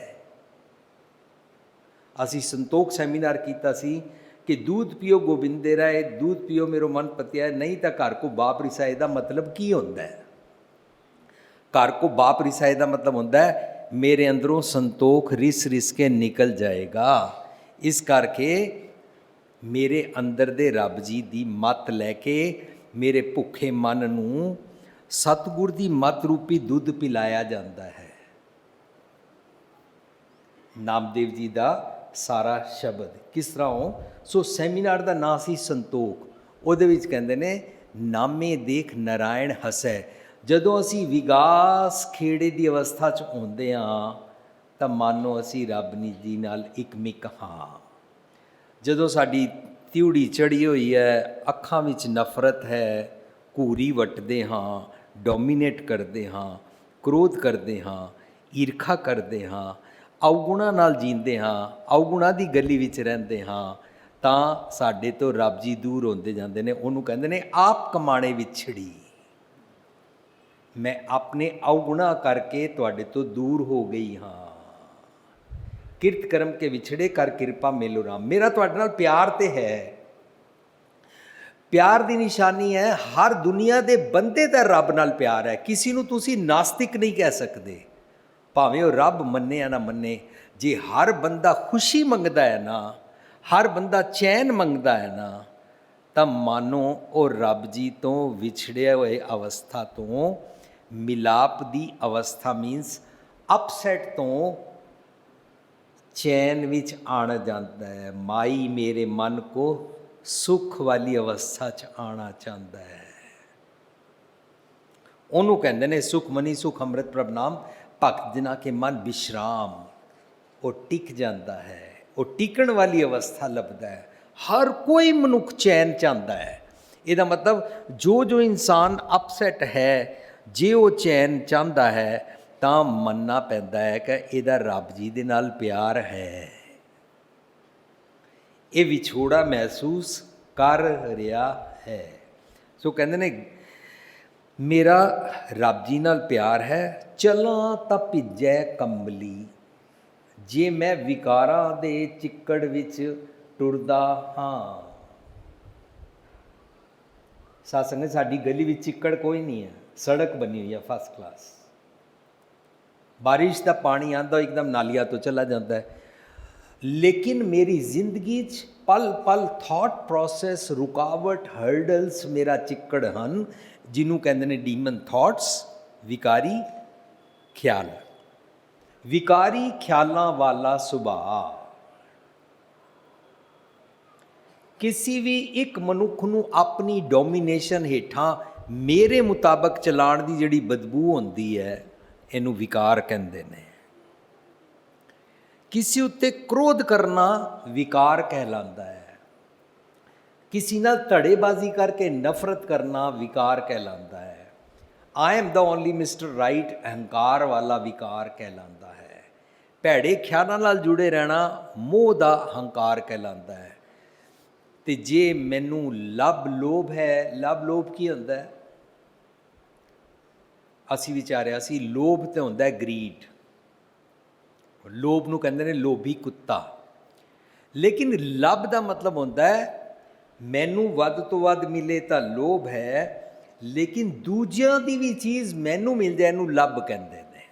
ਅਸੀਂ ਸੰਤੋਖ ਸੈਮੀਨਾਰ ਕੀਤਾ ਸੀ ਕਿ दूध पियो गोबिंदे राय, दूध पियो मेरो मन पतिया, नहीं तो घर को बाप रिसाए। ਦਾ ਮਤਲਬ ਕੀ ਹੁੰਦਾ ਹੈ? घर को बाप रिसाए ਦਾ ਮਤਲਬ ਹੁੰਦਾ ਹੈ ਮੇਰੇ ਅੰਦਰੋਂ ਸੰਤੋਖ ਰਿਸ ਰਿਸ ਕੇ ਨਿਕਲ ਜਾਏਗਾ। ਇਸ ਕਰਕੇ ਮੇਰੇ ਅੰਦਰ ਦੇ ਰੱਬ ਜੀ ਦੀ ਮੱਤ ਲੈ ਕੇ ਮੇਰੇ ਭੁੱਖੇ ਮਨ ਨੂੰ ਸਤਿਗੁਰ ਦੀ ਮੱਤ ਰੂਪੀ ਦੁੱਧ ਪਿਲਾਇਆ ਜਾਂਦਾ ਹੈ। ਨਾਮਦੇਵ ਜੀ ਦਾ ਸਾਰਾ ਸ਼ਬਦ ਕਿਸ ਤਰ੍ਹਾਂ ਹੋ। ਸੋ ਸੈਮੀਨਾਰ ਦਾ ਨਾਂ ਸੀ ਸੰਤੋਖ। ਉਹਦੇ ਵਿੱਚ ਕਹਿੰਦੇ ਨੇ ਨਾਮੇ ਦੇਖ ਨਾਰਾਇਣ ਹਸੈ। ਜਦੋਂ ਅਸੀਂ ਵਿਗਾਸ ਖੇੜੇ ਦੀ ਅਵਸਥਾ 'ਚ ਆਉਂਦੇ ਹਾਂ ਤਾਂ ਮਾਨੋ ਅਸੀਂ ਰੱਬ ਜੀ ਨਾਲ ਇਕਮਿਕ ਹਾਂ। ਜਦੋਂ ਸਾਡੀ ਤਿਉੜੀ ਚੜ੍ਹੀ ਹੋਈ ਹੈ, ਅੱਖਾਂ ਵਿੱਚ ਨਫ਼ਰਤ ਹੈ, ਘੂਰੀ ਵੱਟਦੇ ਹਾਂ, ਡੋਮੀਨੇਟ ਕਰਦੇ ਹਾਂ, ਕ੍ਰੋਧ ਕਰਦੇ ਹਾਂ, ਈਰਖਾ ਕਰਦੇ ਹਾਂ, ਅਵਗੁਣਾ ਨਾਲ ਜੀਂਦੇ ਹਾਂ, ਅਵਗੁਣਾ ਦੀ ਗਲੀ ਵਿੱਚ ਰਹਿੰਦੇ ਹਾਂ, ਤਾਂ ਸਾਡੇ ਤੋਂ ਰੱਬ ਜੀ ਦੂਰ ਹੁੰਦੇ ਜਾਂਦੇ ਨੇ। ਉਹਨੂੰ ਕਹਿੰਦੇ ਨੇ ਆਪ ਕਮਾਣੇ ਵਿਛੜੀ। ਮੈਂ ਆਪਣੇ ਅਵਗੁਣਾ ਕਰਕੇ ਤੁਹਾਡੇ ਤੋਂ ਦੂਰ ਹੋ ਗਈ ਹਾਂ। ਕਿਰਤ ਕਰਮ ਕੇ ਵਿਛੜੇ ਕਰ ਕਿਰਪਾ ਮੇਲੋ ਰਾਮ। ਮੇਰਾ ਤੁਹਾਡੇ ਨਾਲ ਪਿਆਰ ਤੇ ਹੈ। ਪਿਆਰ ਦੀ ਨਿਸ਼ਾਨੀ ਹੈ ਹਰ ਦੁਨੀਆ ਦੇ ਬੰਦੇ ਦਾ ਰੱਬ ਨਾਲ ਪਿਆਰ ਹੈ। ਕਿਸੇ ਨੂੰ ਤੁਸੀਂ ਨਾਸਤਿਕ ਨਹੀਂ ਕਹਿ ਸਕਦੇ, ਭਾਵੇਂ ਉਹ ਰੱਬ ਮੰਨੇ ਜਾਂ ਨਾ ਮੰਨੇ। ਜੇ ਹਰ ਬੰਦਾ ਖੁਸ਼ੀ ਮੰਗਦਾ ਹੈ ਨਾ, ਹਰ ਬੰਦਾ ਚੈਨ ਮੰਗਦਾ ਹੈ ਨਾ, ਤਾਂ ਮਾਨੋ ਉਹ ਰੱਬ ਜੀ ਤੋਂ ਵਿਛੜੇ ਹੋਏ ਅਵਸਥਾ ਤੋਂ ਮਿਲਾਪ ਦੀ ਅਵਸਥਾ ਮੀਨਸ ਅਪਸੈਟ ਤੋਂ ਚੈਨ ਵਿੱਚ ਆਉਣਾ ਜਾਂਦਾ ਹੈ। ਮਾਈ ਮੇਰੇ ਮਨ ਕੋ ਸੁੱਖ ਵਾਲੀ ਅਵਸਥਾ 'ਚ ਆਉਣਾ ਚਾਹੁੰਦਾ ਹੈ। ਉਹਨੂੰ ਕਹਿੰਦੇ ਨੇ ਸੁਖ ਮਨੀ ਸੁਖ ਅੰਮ੍ਰਿਤ ਪ੍ਰਭ ਨਾਮ, ਭਗਤ ਜਿਨ੍ਹਾਂ ਕੇ ਮਨ ਵਿਸ਼ਰਾਮ। ਉਹ ਟਿਕ ਜਾਂਦਾ ਹੈ, ਉਹ ਟਿਕਣ ਵਾਲੀ ਅਵਸਥਾ ਲੱਭਦਾ ਹੈ। ਹਰ ਕੋਈ ਮਨੁੱਖ ਚੈਨ ਚਾਹੁੰਦਾ ਹੈ। ਇਹਦਾ ਮਤਲਬ ਜੋ ਇਨਸਾਨ ਅਪਸੈਟ ਹੈ, ਜੇ ਉਹ ਚੈਨ ਚਾਹੁੰਦਾ ਹੈ ਤਾਂ ਮੰਨਣਾ ਪੈਂਦਾ ਹੈ ਕਿ ਇਹਦਾ ਰੱਬ ਜੀ ਦੇ ਨਾਲ ਪਿਆਰ ਹੈ। ਇਹ ਵਿਛੋੜਾ ਮਹਿਸੂਸ ਕਰ ਰਿਹਾ ਹੈ। ਸੋ ਕਹਿੰਦੇ ਨੇ ਮੇਰਾ ਰੱਬ ਜੀ ਨਾਲ ਪਿਆਰ ਹੈ। ਚਲਾਂ ਤਾਂ ਭਿੱਜੈ ਕੰਬਲੀ। ਜੇ ਮੈਂ ਵਿਕਾਰਾਂ ਦੇ ਚਿੱਕੜ ਵਿੱਚ ਟੁਰਦਾ ਹਾਂ। ਸਾਸੰਗ ਸਾਡੀ ਗਲੀ ਵਿੱਚ ਚਿੱਕੜ ਕੋਈ ਨਹੀਂ ਹੈ, ਸੜਕ ਬਣੀ ਹੋਈ ਹੈ ਫਸਟ ਕਲਾਸ। ਬਾਰਿਸ਼ ਦਾ ਪਾਣੀ ਆਉਂਦਾ ਇੱਕਦਮ ਨਾਲੀਆਂ ਤੋਂ ਚਲਾ ਜਾਂਦਾ ਹੈ। ਲੇਕਿਨ ਮੇਰੀ ਜ਼ਿੰਦਗੀ 'ਚ ਪਲ ਪਲ ਥਾਟ ਪ੍ਰੋਸੈਸ, ਰੁਕਾਵਟ, ਹਰਡਲਸ ਮੇਰਾ ਚਿੱਕੜ ਹਨ, ਜਿਹਨੂੰ ਕਹਿੰਦੇ ਨੇ ਡੀਮਨ ਥਾਟਸ, ਵਿਕਾਰੀ ਖਿਆਲ। ਵਿਕਾਰੀ ਖਿਆਲਾਂ ਵਾਲਾ ਸੁਭਾਅ ਕਿਸੇ ਵੀ ਇੱਕ ਮਨੁੱਖ ਨੂੰ ਆਪਣੀ ਡੋਮੀਨੇਸ਼ਨ ਹੇਠਾਂ ਮੇਰੇ ਮੁਤਾਬਕ ਚਲਾਉਣ ਦੀ ਜਿਹੜੀ ਬਦਬੂ ਹੁੰਦੀ ਹੈ, ਇਹਨੂੰ ਵਿਕਾਰ ਕਹਿੰਦੇ ਨੇ। किसी उत्ते क्रोध करना विकार कहलाता है, किसी नाल धड़ेबाजी करके नफरत करना विकार कहलाता है। I am the only mister right अहंकार वाला विकार कहलाता है। भैड़े ख्यालों नाल जुड़े रहना मोह दा हंकार कहलाता है। तो जे मैनू लभ लोभ है, लभ लोभ की होंदा है? असी विचारिया सी लोभ तो होंदा है ग्रीड, लोभ नूं कहंदे ने लोभी कुत्ता। लेकिन लभ दा मतलब होंदा है मैनू वध तो वध मिले तो लोभ है, लेकिन दूजियां दी भी चीज़ मैनू मिल जाए इहनूं लभ कहंदे ने।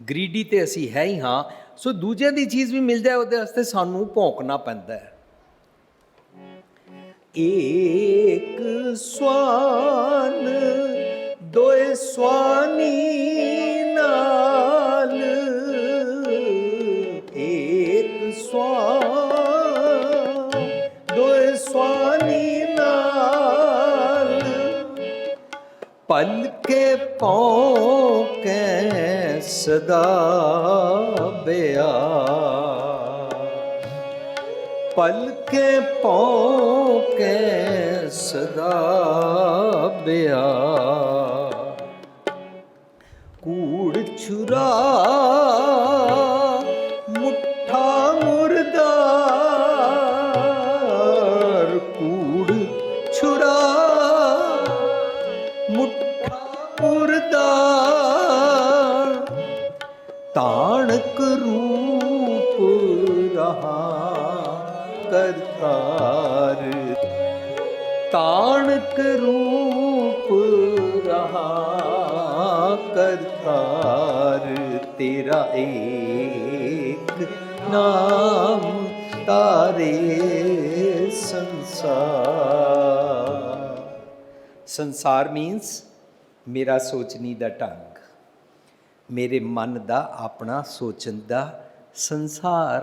ग्रीडी ते असी है ही हाँ, सो दूजियां दी चीज़ भी मिल जाए उहदे वास्ते सानू भौंकना पैंदा है। एक स्वान दोए स्वानी नाल, एक स्वान दोए स्वानी नाल, पल के भौंके सदा बेआ, पल के भौंके सदा बेआ, कूड़ छुरा मुट्ठा मुर्दार, कूड़ छुरा मुट्ठा मुर्दार, ताणक रूप रहा करतार, ताणक रूप रहा करतार, तेरा एक नाम तारे संसार। संसार मीन्स मेरा सोचनी दा ढंग, मेरे मन दा अपना सोचन दा संसार।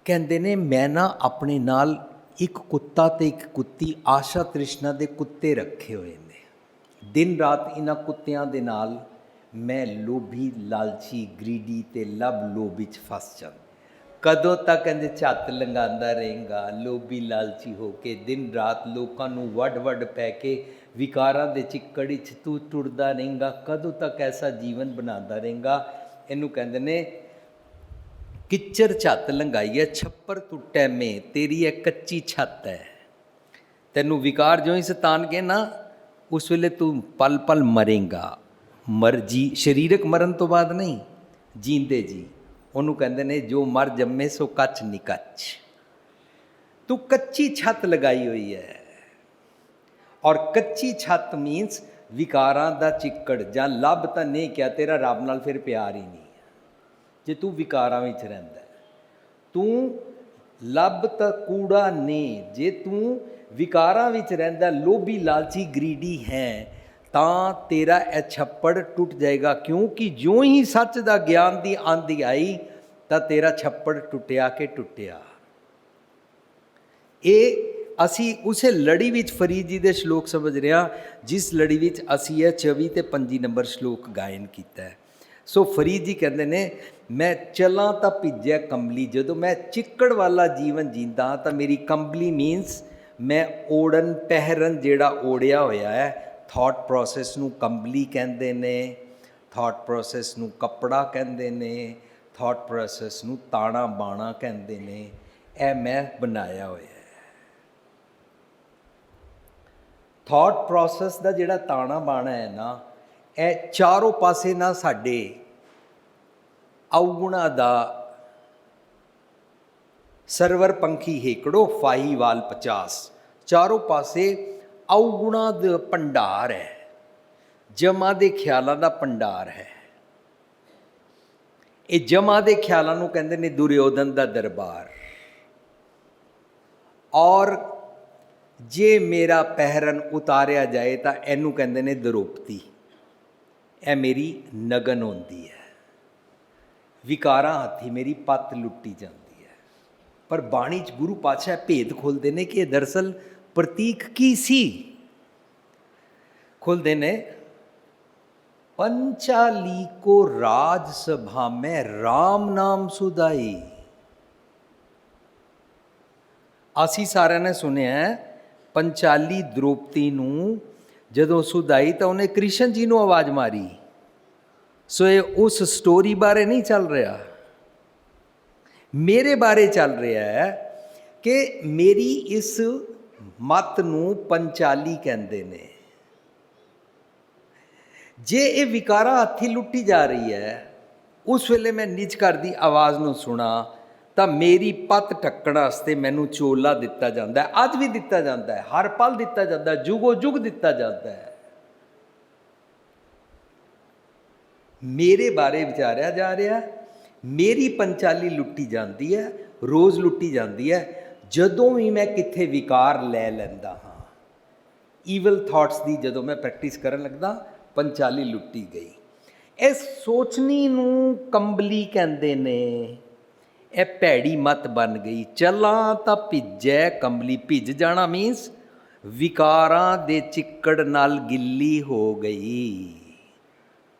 कहते ने मैं ना अपने नाल एक कुत्ता ते एक कुत्ती आशा तृष्णा दे कुत्ते रखे हुए ने। दिन रात इन्हां कुत्तियां दे नाल मैं लोभी लालची ग्रीडी ते लब लोभ विच फस जांदा। कदों तक कहंदे झत्त लंघांदा रहेगा लोभी लालची हो के, दिन रात लोकां नूं वड वड पै के विकारां दे चिक्कड़ विच तू टुरदा रहेगा। कदों तक ऐसा जीवन बनांदा रहेगा? इहनूं कहंदे ने किच्चर छत लंघाई है छप्पर टुटे में, तेरी एक कच्ची छत है। तेनू विकार जो ही सतान के ना उस वेले तू पल पल मरेगा। मर जी शरीरक मरण तो बाद नहीं, जींदे जी। उन्होंने कहते ने जो मर जम्मे सो कच्छ निकच। तू कच्ची छत लगाई हुई है, और कच्ची छत मीन्स विकारां दा चिक्कड़ जां लभ तां नहीं क्या, तेरा रब नाल फिर प्यार ही नहीं। जे तू विकारां विच रहिंदा है, तू लभ तां कूड़ा ने, जे तू विकारां विच रहिंदा लोभी लालची ग्रीडी है तां तेरा यह छप्पड़ टुट जाएगा। क्योंकि जो ही सच दा ज्ञान दी आंधी आई तां तेरा छप्पड़ टुटिया के टुटिया। ये असी उसे लड़ी विच फरीद जी दे श्लोक समझ रहे हैं, जिस लड़ी विच असी यह 24 ते 25 नंबर श्लोक गायन किया है। सो फरीद जी कहते ने मैं चलां तां भिज्या कंबली, जदों मैं चिक्कड़ वाला जीवन जींदा तां मेरी कंबली मीन्स मैं ओढ़न पहरन जेड़ा ओढ़िया होया है। थॉट प्रोसैस नूं कंबली कहंदे ने, थॉट प्रोसैस नूं कपड़ा कहंदे ने, थॉट प्रोसैस नूं ताना बाणा कहंदे ने। ए मैं बनाया होया है। थॉट प्रोसैस दा जेड़ा ताना बाणा है ना, ए चारों पासे ना साडे अवगुणा दा सरवर पंखी हेकड़ो फाही वाल 50, चारों पासे अवगुणा दा भंडार है, जमा दे ख्यालां दा भंडार है। ये जमा दे ख्यालां नूं कहंदे ने दुर्योधन दा दरबार। और जे मेरा पहरन उतारिया जाए तो इनू कहंदे ने द्रौपदी। ए मेरी नगन होंदी है, विकारां हाथी मेरी पत लुट्टी जाती है। पर बाणी च गुरु पातशाह भेद खोलते हैं कि दरअसल प्रतीक की सी। खोलते ने पंचाली को राजसभा में राम नाम सुधाई। ਅਸੀਂ ਸਾਰਿਆਂ ਨੇ ਸੁਣਿਆ ਪੰਚਾਲੀ द्रौपदी ਨੂੰ ਜਦੋਂ ਸੁਧਾਈ ਤਾਂ ਉਹਨੇ ਕ੍ਰਿਸ਼ਨ ਜੀ ਨੂੰ ਆਵਾਜ਼ ਮਾਰੀ। ਸੋ ਇਹ ਉਸ ਸਟੋਰੀ ਬਾਰੇ ਨਹੀਂ ਚੱਲ ਰਿਹਾ, ਮੇਰੇ ਬਾਰੇ ਚੱਲ ਰਿਹਾ ਹੈ ਕਿ ਮੇਰੀ ਇਸ ਮੱਤ ਨੂੰ ਪੰਚਾਲੀ ਕਹਿੰਦੇ ਨੇ। ਜੇ ਇਹ ਵਿਕਾਰਾਂ ਹੱਥੀਂ ਲੁੱਟੀ ਜਾ ਰਹੀ ਹੈ, ਉਸ ਵੇਲੇ ਮੈਂ ਨਿਜ ਘਰ ਦੀ ਆਵਾਜ਼ ਨੂੰ ਸੁਣਾ ਤਾਂ ਮੇਰੀ ਪੱਤ ਢੱਕਣ ਵਾਸਤੇ ਮੈਨੂੰ ਚੋਲਾ ਦਿੱਤਾ ਜਾਂਦਾ ਹੈ। ਅੱਜ ਵੀ ਦਿੱਤਾ ਜਾਂਦਾ ਹੈ, ਹਰ ਪਲ ਦਿੱਤਾ ਜਾਂਦਾ ਹੈ, ਜੁਗੋ ਜੁਗ ਦਿੱਤਾ ਜਾਂਦਾ ਹੈ। ਮੇਰੇ ਬਾਰੇ ਵਿਚਾਰਿਆ ਜਾ ਰਿਹਾ, ਮੇਰੀ ਪੰਚਾਲੀ ਲੁੱਟੀ ਜਾਂਦੀ ਹੈ, ਰੋਜ਼ ਲੁੱਟੀ ਜਾਂਦੀ ਹੈ। ਜਦੋਂ ਵੀ ਮੈਂ ਕਿੱਥੇ ਵਿਕਾਰ ਲੈ ਲੈਂਦਾ ਹਾਂ, ਈਵਲ ਥਾਟਸ ਦੀ ਜਦੋਂ ਮੈਂ ਪ੍ਰੈਕਟਿਸ ਕਰਨ ਲੱਗਦਾ, ਪੰਚਾਲੀ ਲੁੱਟੀ ਗਈ। ਇਸ ਸੋਚਣੀ ਨੂੰ ਕੰਬਲੀ ਕਹਿੰਦੇ ਨੇ। ਇਹ ਭੈੜੀ ਮੱਤ ਬਣ ਗਈ। ਚੱਲਾਂ ਤਾਂ ਭਿੱਜੈ ਕੰਬਲੀ। ਭਿੱਜ ਜਾਣਾ ਮੀਨਸ ਵਿਕਾਰਾਂ ਦੇ ਚਿੱਕੜ ਨਾਲ ਗਿੱਲੀ ਹੋ ਗਈ,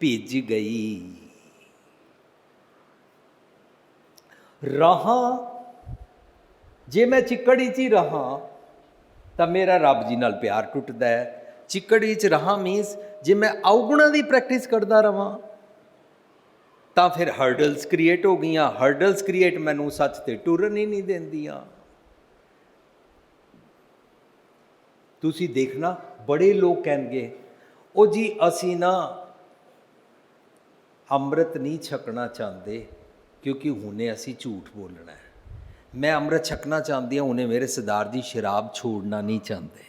ਭਿੱਜ ਗਈ। ਰਹਾਂ, ਜੇ ਮੈਂ ਚਿੱਕੜ ਵਿੱਚ ਹੀ ਰਹਾਂ ਤਾਂ ਮੇਰਾ ਰੱਬ ਜੀ ਨਾਲ ਪਿਆਰ ਟੁੱਟਦਾ ਹੈ। ਚਿੱਕੜ ਵਿੱਚ ਰਹਾਂ ਮੀਨਸ ਜੇ ਮੈਂ ਔਗੁਣਾਂ ਦੀ ਪ੍ਰੈਕਟਿਸ ਕਰਦਾ ਰਹਾਂ ਤਾਂ ਫਿਰ ਹਰਡਲਸ ਕ੍ਰੀਏਟ ਹੋ ਗਈਆਂ। ਹਰਡਲਸ ਕ੍ਰੀਏਟ ਮੈਨੂੰ ਸੱਚ ਤੇ ਟੁਰਨ ਹੀ ਨਹੀਂ ਦਿੰਦੀਆਂ। ਤੁਸੀਂ ਦੇਖਣਾ, ਬੜੇ ਲੋਕ ਕਹਿਣਗੇ ਉਹ ਜੀ ਅਸੀਂ ਨਾ ਅੰਮ੍ਰਿਤ ਨਹੀਂ ਛਕਣਾ ਚਾਹੁੰਦੇ ਕਿਉਂਕਿ ਹੁਣੇ ਅਸੀਂ ਝੂਠ ਬੋਲਣਾ ਹੈ। ਮੈਂ ਅੰਮ੍ਰਿਤ ਛਕਣਾ ਚਾਹੁੰਦੀ ਹਾਂ, ਹੁਣੇ ਮੇਰੇ ਸਰਦਾਰ ਜੀ ਸ਼ਰਾਬ ਛੋੜਨਾ ਨਹੀਂ ਚਾਹੁੰਦੇ।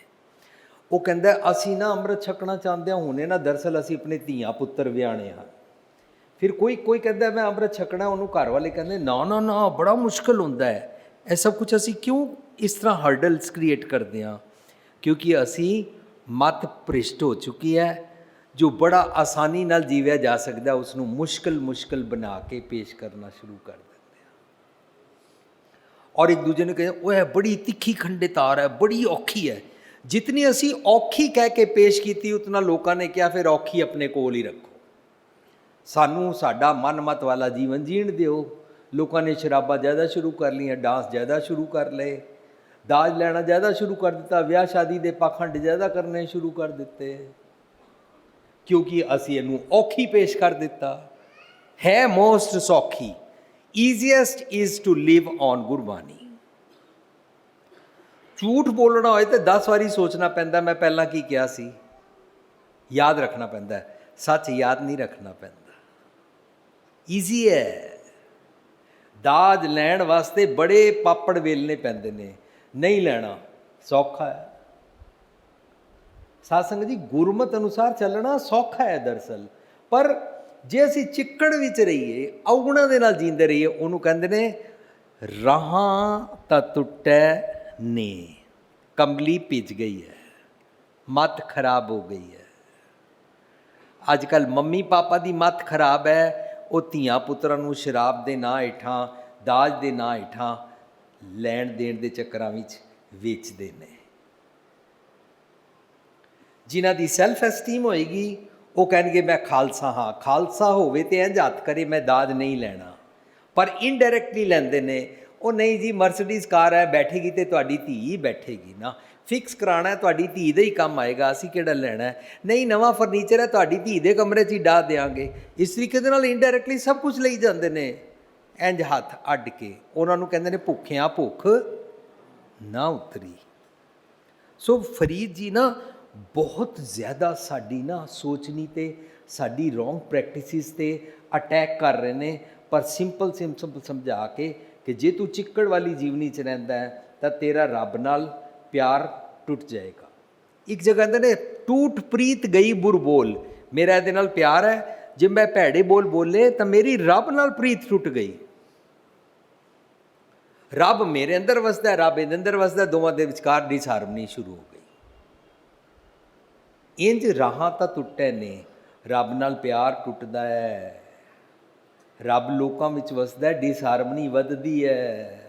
ਉਹ ਕਹਿੰਦਾ ਅਸੀਂ ਨਾ ਅੰਮ੍ਰਿਤ ਛਕਣਾ ਚਾਹੁੰਦੇ ਹਾਂ, ਹੁਣੇ ਨਾ ਦਰਅਸਲ ਅਸੀਂ ਆਪਣੇ ਧੀਆਂ ਪੁੱਤਰ ਵਿਆਹਣੇ ਹਨ। ਫਿਰ ਕੋਈ ਕਹਿੰਦਾ ਮੈਂ ਅੰਮ੍ਰਿਤ ਛਕਣਾ, ਉਹਨੂੰ ਘਰ ਵਾਲੇ ਕਹਿੰਦੇ ਨਾ ਨਾ ਨਾ ਬੜਾ ਮੁਸ਼ਕਿਲ ਹੁੰਦਾ ਹੈ। ਇਹ ਸਭ ਕੁਛ ਅਸੀਂ ਕਿਉਂ ਇਸ ਤਰ੍ਹਾਂ ਹਰਡਲਸ ਕ੍ਰੀਏਟ ਕਰਦੇ ਹਾਂ? ਕਿਉਂਕਿ ਅਸੀਂ ਮਤ ਭ੍ਰਿਸ਼ਟ ਹੋ ਚੁੱਕੀ ਹੈ। ਜੋ ਬੜਾ ਆਸਾਨੀ ਨਾਲ ਜੀਵਿਆ ਜਾ ਸਕਦਾ ਉਸ ਨੂੰ ਮੁਸ਼ਕਿਲ ਬਣਾ ਕੇ ਪੇਸ਼ ਕਰਨਾ ਸ਼ੁਰੂ ਕਰ ਦਿੰਦੇ ਹਾਂ। ਔਰ ਇੱਕ ਦੂਜੇ ਨੂੰ ਕਹਿੰਦੇ ਉਹ ਹੈ ਬੜੀ ਤਿੱਖੀ ਖੰਡੇ ਤਾਰ ਹੈ, ਬੜੀ ਔਖੀ ਹੈ। ਜਿਤਨੀ ਅਸੀਂ ਔਖੀ ਕਹਿ ਕੇ ਪੇਸ਼ ਕੀਤੀ, ਉਤਨਾ ਲੋਕਾਂ ਨੇ ਕਿਹਾ ਫਿਰ ਔਖੀ ਆਪਣੇ ਕੋਲ ਹੀ ਰੱਖੋ, ਸਾਨੂੰ ਸਾਡਾ ਮਨਮਤ ਵਾਲਾ ਜੀਵਨ ਜੀਣ ਦਿਓ। ਲੋਕਾਂ ਨੇ ਸ਼ਰਾਬਾਂ ਜ਼ਿਆਦਾ ਸ਼ੁਰੂ ਕਰ ਲਈਆਂ, ਡਾਂਸ ਜ਼ਿਆਦਾ ਸ਼ੁਰੂ ਕਰ ਲਏ, ਦਾਜ ਲੈਣਾ ਜ਼ਿਆਦਾ ਸ਼ੁਰੂ ਕਰ ਦਿੱਤਾ, ਵਿਆਹ ਸ਼ਾਦੀ ਦੇ ਪਾਖੰਡ ਜ਼ਿਆਦਾ ਕਰਨੇ ਸ਼ੁਰੂ ਕਰ ਦਿੱਤੇ, ਕਿਉਂਕਿ ਅਸੀਂ ਇਹਨੂੰ ਔਖੀ ਪੇਸ਼ ਕਰ ਦਿੱਤਾ। ਹੈ ਮੋਸਟ ਸੌਖੀ। Easiest is to live on Gurbani. ਝੂਠ ਬੋਲਣਾ ਹੋਏ ਤਾਂ 10 ਵਾਰੀ ਸੋਚਣਾ ਪੈਂਦਾ ਮੈਂ ਪਹਿਲਾਂ ਕੀ ਕਿਹਾ ਸੀ। ਯਾਦ ਰੱਖਣਾ ਪੈਂਦਾ, ਸੱਚ ਯਾਦ ਨਹੀਂ ਰੱਖਣਾ ਪੈਂਦਾ। ਈਜ਼ੀ ਹੈ। ਦਾਜ ਲੈਣ ਵਾਸਤੇ ਬੜੇ ਪਾਪੜ ਵੇਲਣੇ ਪੈਂਦੇ ਨੇ, ਨਹੀਂ ਲੈਣਾ ਸੌਖਾ ਹੈ। ਸਾਧ ਸੰਗਤ ਜੀ, ਗੁਰਮਤ ਅਨੁਸਾਰ ਚੱਲਣਾ ਸੌਖਾ ਹੈ ਦਰਅਸਲ। ਪਰ ਜੇ ਅਸੀਂ ਚਿੱਕੜ ਵਿੱਚ ਰਹੀਏ, ਔਗੁਣਾਂ ਦੇ ਨਾਲ ਜੀਂਦੇ ਰਹੀਏ, ਉਹਨੂੰ ਕਹਿੰਦੇ ਨੇ ਰਾਹਾਂ ਤਾਂ ਟੁੱਟੈ ਨੇ। ਕੰਬਲੀ ਭਿੱਜ ਗਈ ਹੈ, ਮੱਤ ਖਰਾਬ ਹੋ ਗਈ ਹੈ। ਅੱਜ ਕੱਲ੍ਹ ਮੰਮੀ ਪਾਪਾ ਦੀ ਮੱਤ ਖਰਾਬ ਹੈ। ਉਹ ਧੀਆਂ ਪੁੱਤਰਾਂ ਨੂੰ ਸ਼ਰਾਬ ਦੇ ਨਾਂ ਹੇਠਾਂ, ਦਾਜ ਦੇ ਨਾਂ ਹੇਠਾਂ ਲੈਣ ਦੇਣ ਦੇ ਚੱਕਰਾਂ ਵਿੱਚ ਵੇਚਦੇ ਨੇ। ਜਿਨ੍ਹਾਂ ਦੀ ਸੈਲਫ ਐਸਟੀਮ ਹੋਏਗੀ ਉਹ ਕਹਿਣਗੇ ਮੈਂ ਖਾਲਸਾ ਹਾਂ। ਖਾਲਸਾ ਹੋਵੇ ਤੇ ਇੰਝ ਹੱਥ ਕਰੇ ਮੈਂ ਦਾਜ ਨਹੀਂ ਲੈਣਾ, ਪਰ ਇਨਡਾਇਰੈਕਟਲੀ ਲੈਂਦੇ ਨੇ। ਉਹ ਨਹੀਂ ਜੀ ਮਰਸੀਡੀਜ਼ ਕਾਰ ਹੈ, ਬੈਠੇਗੀ ਤੇ ਤੁਹਾਡੀ ਧੀ ਬੈਠੇਗੀ ਨਾ, ਫਿਕਸ ਕਰਾਉਣਾ ਤੁਹਾਡੀ ਧੀ ਦਾ ਹੀ ਕੰਮ ਆਏਗਾ, ਅਸੀਂ ਕਿਹੜਾ ਲੈਣਾ। ਨਹੀਂ ਨਵਾਂ ਫਰਨੀਚਰ ਹੈ, ਤੁਹਾਡੀ ਧੀ ਦੇ ਕਮਰੇ 'ਚ ਹੀ ਡਾਹ ਦਿਆਂਗੇ। ਇਸ ਤਰੀਕੇ ਦੇ ਨਾਲ ਇਨਡਾਇਰੈਕਟਲੀ ਸਭ ਕੁਝ ਲਈ ਜਾਂਦੇ ਨੇ, ਇੰਝ ਹੱਥ ਅੱਡ ਕੇ। ਉਹਨਾਂ ਨੂੰ ਕਹਿੰਦੇ ਨੇ ਭੁੱਖਿਆਂ ਭੁੱਖ ਨਾ ਉਤਰੀ। ਸੋ ਫਰੀਦ ਜੀ ਨਾ ਬਹੁਤ ਜ਼ਿਆਦਾ ਸਾਡੀ ਨਾ ਸੋਚਣੀ ਤੇ ਸਾਡੀ ਰੋਂਗ ਪ੍ਰੈਕਟਿਸਿਸ 'ਤੇ ਅਟੈਕ ਕਰ ਰਹੇ ਨੇ। ਪਰ ਸਿੰਪਲ ਸਮਝਾ ਕੇ ਕਿ ਜੇ ਤੂੰ ਚਿੱਕੜ ਵਾਲੀ ਜੀਵਨੀ 'ਚ ਰਹਿੰਦਾ ਹੈ ਤਾਂ ਤੇਰਾ ਰੱਬ ਨਾਲ ਪਿਆਰ ਟੁੱਟ ਜਾਏਗਾ। ਇੱਕ ਜਗ੍ਹਾ ਕਹਿੰਦੇ ਨੇ ਟੂਟ ਪ੍ਰੀਤ ਗਈ ਬੁਰ ਬੋਲ। ਮੇਰਾ ਇਹਦੇ ਨਾਲ ਪਿਆਰ ਹੈ, ਜੇ ਮੈਂ ਭੈੜੇ ਬੋਲ ਬੋਲੇ ਤਾਂ ਮੇਰੀ ਰੱਬ ਨਾਲ ਪ੍ਰੀਤ ਟੁੱਟ ਗਈ। ਰੱਬ ਮੇਰੇ ਅੰਦਰ ਵਸਦਾ, ਰੱਬ ਇਹਦੇ ਅੰਦਰ ਵਸਦਾ, ਦੋਵਾਂ ਦੇ ਵਿਚਕਾਰ ਡਿਸਹਾਰਮਨੀ ਸ਼ੁਰੂ ਹੋ ਗਈ। ਇੰਝ ਰਾਹਾਂ ਤਾਂ ਟੁੱਟੇ ਨੇ, ਰੱਬ ਨਾਲ ਪਿਆਰ ਟੁੱਟਦਾ ਹੈ, ਰੱਬ ਲੋਕਾਂ ਵਿੱਚ ਵਸਦਾ, ਡਿਸਹਾਰਮਨੀ ਵੱਧਦੀ ਹੈ।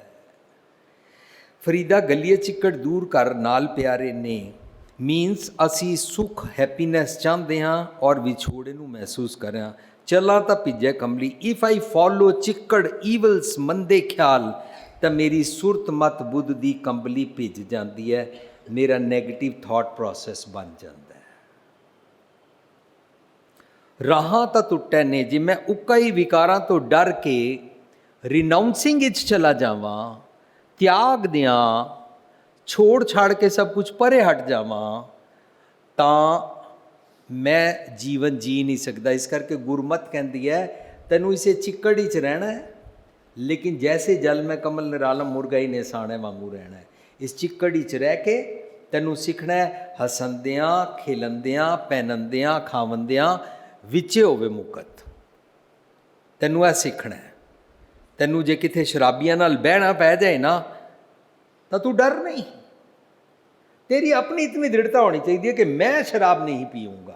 ਫਰੀਦਾ ਗਲੀਏ ਚਿੱਕੜ ਦੂਰ ਕਰ ਨਾਲ ਪਿਆਰੇ ਨੇ, ਮੀਨਸ ਅਸੀਂ ਸੁੱਖ ਹੈਪੀਨੈਸ ਚਾਹੁੰਦੇ ਹਾਂ ਔਰ ਵਿਛੋੜੇ ਨੂੰ ਮਹਿਸੂਸ ਕਰ ਰਹੇ ਹਾਂ। ਚੱਲਾਂ ਤਾਂ ਭਿੱਜੇ ਕੰਬਲੀ, ਇਫ ਆਈ ਫੋਲੋ ਚਿੱਕੜ ਈਵਲਸ ਮੰਦੇ ਖਿਆਲ, ਤਾਂ ਮੇਰੀ ਸੁਰਤ ਮਤ ਬੁੱਧ ਦੀ ਕੰਬਲੀ ਭਿੱਜ ਜਾਂਦੀ ਹੈ, ਮੇਰਾ ਨੈਗੇਟਿਵ ਥਾਟ ਪ੍ਰੋਸੈਸ ਬਣ ਜਾਂਦਾ ਹੈ। ਰਾਹਾਂ ਤਾਂ ਟੁੱਟੇ ਨੇ, ਜੇ ਮੈਂ ਉਕਾਈ ਵਿਕਾਰਾਂ ਤੋਂ ਡਰ ਕੇ ਰਿਨਾਊਂਸਿੰਗ ਵਿੱਚ ਚਲਾ ਜਾਵਾਂ, ਤਿਆਗ ਦਿਆਂ, ਛੋੜ ਛਾੜ ਕੇ ਸਭ ਕੁਝ ਪਰੇ ਹਟ ਜਾਵਾਂ, ਤਾਂ ਮੈਂ ਜੀਵਨ ਜੀ ਨਹੀਂ ਸਕਦਾ। ਇਸ ਕਰਕੇ ਗੁਰਮਤਿ ਕਹਿੰਦੀ ਹੈ ਤੈਨੂੰ ਇਸੇ ਚਿੱਕੜ ਵਿੱਚ ਰਹਿਣਾ ਹੈ, ਲੇਕਿਨ ਜੈਸੇ ਜਲ ਮੈਂ ਕਮਲ ਨਿਰਾਲਮ ਮੁਰਗਾਈ ਨੇ ਸਾਣੇ ਵਾਂਗੂ ਰਹਿਣਾ ਹੈ। ਇਸ ਚਿੱਕੜ ਵਿੱਚ ਰਹਿ ਕੇ ਤੈਨੂੰ ਸਿੱਖਣਾ ਹੈ ਹਸੰਦਿਆਂ, ਖੇਲੰਦਿਆਂ, ਪਹਿਨੰਦਿਆਂ, ਖਾਵੰਦਿਆਂ ਵਿੱਚੇ ਹੋਵੇ ਮੁਕਤ। ਤੈਨੂੰ ਇਹ ਸਿੱਖਣਾ ਹੈ। ਤੈਨੂੰ ਜੇ ਕਿਤੇ ਸ਼ਰਾਬੀਆਂ ਨਾਲ ਬਹਿਣਾ ਪੈ ਜਾਏ ਨਾ, ਤਾਂ ਤੂੰ ਡਰ ਨਹੀਂ। तेरी अपनी इतनी दृढ़ता होनी चाहिए कि मैं शराब नहीं पीऊँगा,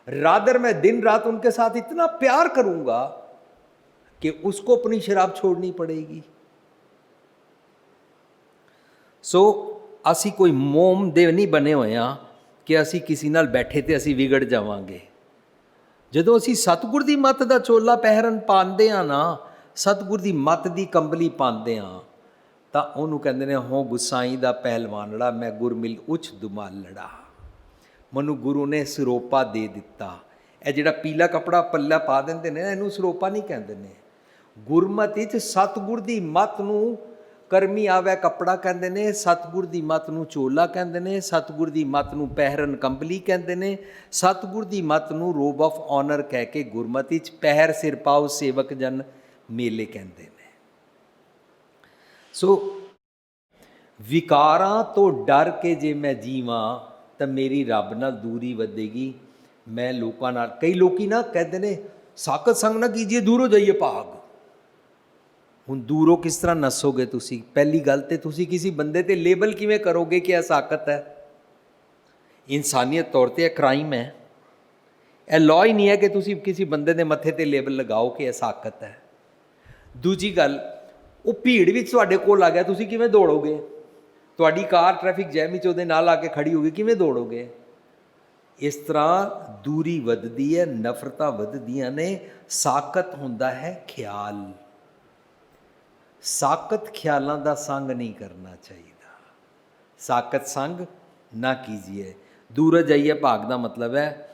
रादर मैं दिन रात उनके साथ इतना प्यार करूँगा कि उसको अपनी शराब छोड़नी पड़ेगी। सो असी कोई मोम दे नहीं बने हुए हाँ कि असी किसी नाल बैठे तो असी विगड़ जावांगे। जदों असी सतगुर दी मत दा चोला पहरन पांदे हाँ ना, सतगुर दी मत दी कंबली पांदे हाँ, ਤਾਂ ਉਹਨੂੰ ਕਹਿੰਦੇ ਨੇ ਹੋ ਗੁਸਾਈ ਦਾ ਪਹਿਲਵਾਨੜਾ, ਮੈਂ ਗੁਰ ਮਿਲ ਉਚ ਦੁਮਾਲੜਾ। ਮੈਨੂੰ ਗੁਰੂ ਨੇ ਸਰੋਪਾ ਦੇ ਦਿੱਤਾ। ਇਹ ਜਿਹੜਾ ਪੀਲਾ ਕੱਪੜਾ ਪੱਲਾ ਪਾ ਦਿੰਦੇ ਨੇ ਇਹਨੂੰ ਸਰੋਪਾ ਨਹੀਂ ਕਹਿੰਦੇ ਨੇ। ਗੁਰਮਤਿ 'ਚ ਸਤਿਗੁਰ ਦੀ ਮੱਤ ਨੂੰ ਕਰਮੀ ਆਵੇ ਕੱਪੜਾ ਕਹਿੰਦੇ ਨੇ, ਸਤਿਗੁਰ ਦੀ ਮੱਤ ਨੂੰ ਚੋਲਾ ਕਹਿੰਦੇ ਨੇ, ਸਤਿਗੁਰ ਦੀ ਮੱਤ ਨੂੰ ਪਹਿਰਨ ਕੰਬਲੀ ਕਹਿੰਦੇ ਨੇ, ਸਤਿਗੁਰ ਦੀ ਮੱਤ ਨੂੰ ਰੋਬ ਆਫ ਆਨਰ ਕਹਿ ਕੇ ਗੁਰਮਤਿ 'ਚ ਪਹਿਰ ਸਿਰ ਪਾਓ ਸੇਵਕ ਜਨ ਮੇਲੇ ਕਹਿੰਦੇ ਨੇ। ਸੋ ਵਿਕਾਰਾਂ ਤੋਂ ਡਰ ਕੇ ਜੇ ਮੈਂ ਜੀਵਾਂ ਤਾਂ ਮੇਰੀ ਰੱਬ ਨਾਲ ਦੂਰੀ ਵਧੇਗੀ। ਮੈਂ ਲੋਕਾਂ ਨਾਲ, ਕਈ ਲੋਕੀ ਨਾ ਕਹਿੰਦੇ ਨੇ ਸਾਕਤ ਸੰਗ ਨਾ ਕੀਜੀਏ, ਦੂਰੋਂ ਜਾਈਏ ਭਾਗ। ਹੁਣ ਦੂਰੋਂ ਕਿਸ ਤਰ੍ਹਾਂ ਨੱਸੋਗੇ ਤੁਸੀਂ? ਪਹਿਲੀ ਗੱਲ ਤੇ ਤੁਸੀਂ ਕਿਸੇ ਬੰਦੇ ਤੇ ਲੇਬਲ ਕਿਵੇਂ ਕਰੋਗੇ ਕਿ ਇਹ ਸਾਕਤ ਹੈ? ਇਨਸਾਨੀਅਤ ਤੌਰ ਤੇ ਇਹ ਕ੍ਰਾਈਮ ਹੈ। ਇਹ ਲਾਅ ਹੀ ਨਹੀਂ ਹੈ ਕਿ ਤੁਸੀਂ ਕਿਸੇ ਬੰਦੇ ਦੇ ਮੱਥੇ ਤੇ ਲੇਬਲ ਲਗਾਓ ਕਿ ਇਹ ਸਾਕਤ ਹੈ। ਦੂਜੀ ਗੱਲ, ਉਹ ਭੀੜ ਵਿੱਚ ਤੁਹਾਡੇ ਕੋਲ ਆ ਗਿਆ, ਤੁਸੀਂ ਕਿਵੇਂ ਦੌੜੋਗੇ? ਤੁਹਾਡੀ ਕਾਰ ਟ੍ਰੈਫਿਕ ਜੈਮ ਵਿੱਚ ਉਹਦੇ ਨਾਲ ਆ ਕੇ ਖੜੀ ਹੋ ਗਈ, ਕਿਵੇਂ ਦੌੜੋਗੇ? ਇਸ ਤਰ੍ਹਾਂ ਦੂਰੀ ਵੱਧਦੀ ਹੈ, ਨਫ਼ਰਤਾਂ ਵੱਧਦੀਆਂ ਨੇ। ਸਾਕਤ ਹੁੰਦਾ ਹੈ ਖਿਆਲ। ਸਾਕਤ ਖਿਆਲਾਂ ਦਾ ਸੰਗ ਨਹੀਂ ਕਰਨਾ ਚਾਹੀਦਾ। ਸਾਕਤ ਸੰਗ ਨਾ ਕੀਜੀਏ। ਦੂਰ ਜਾਈਏ ਭਾਗ ਦਾ ਮਤਲਬ ਹੈ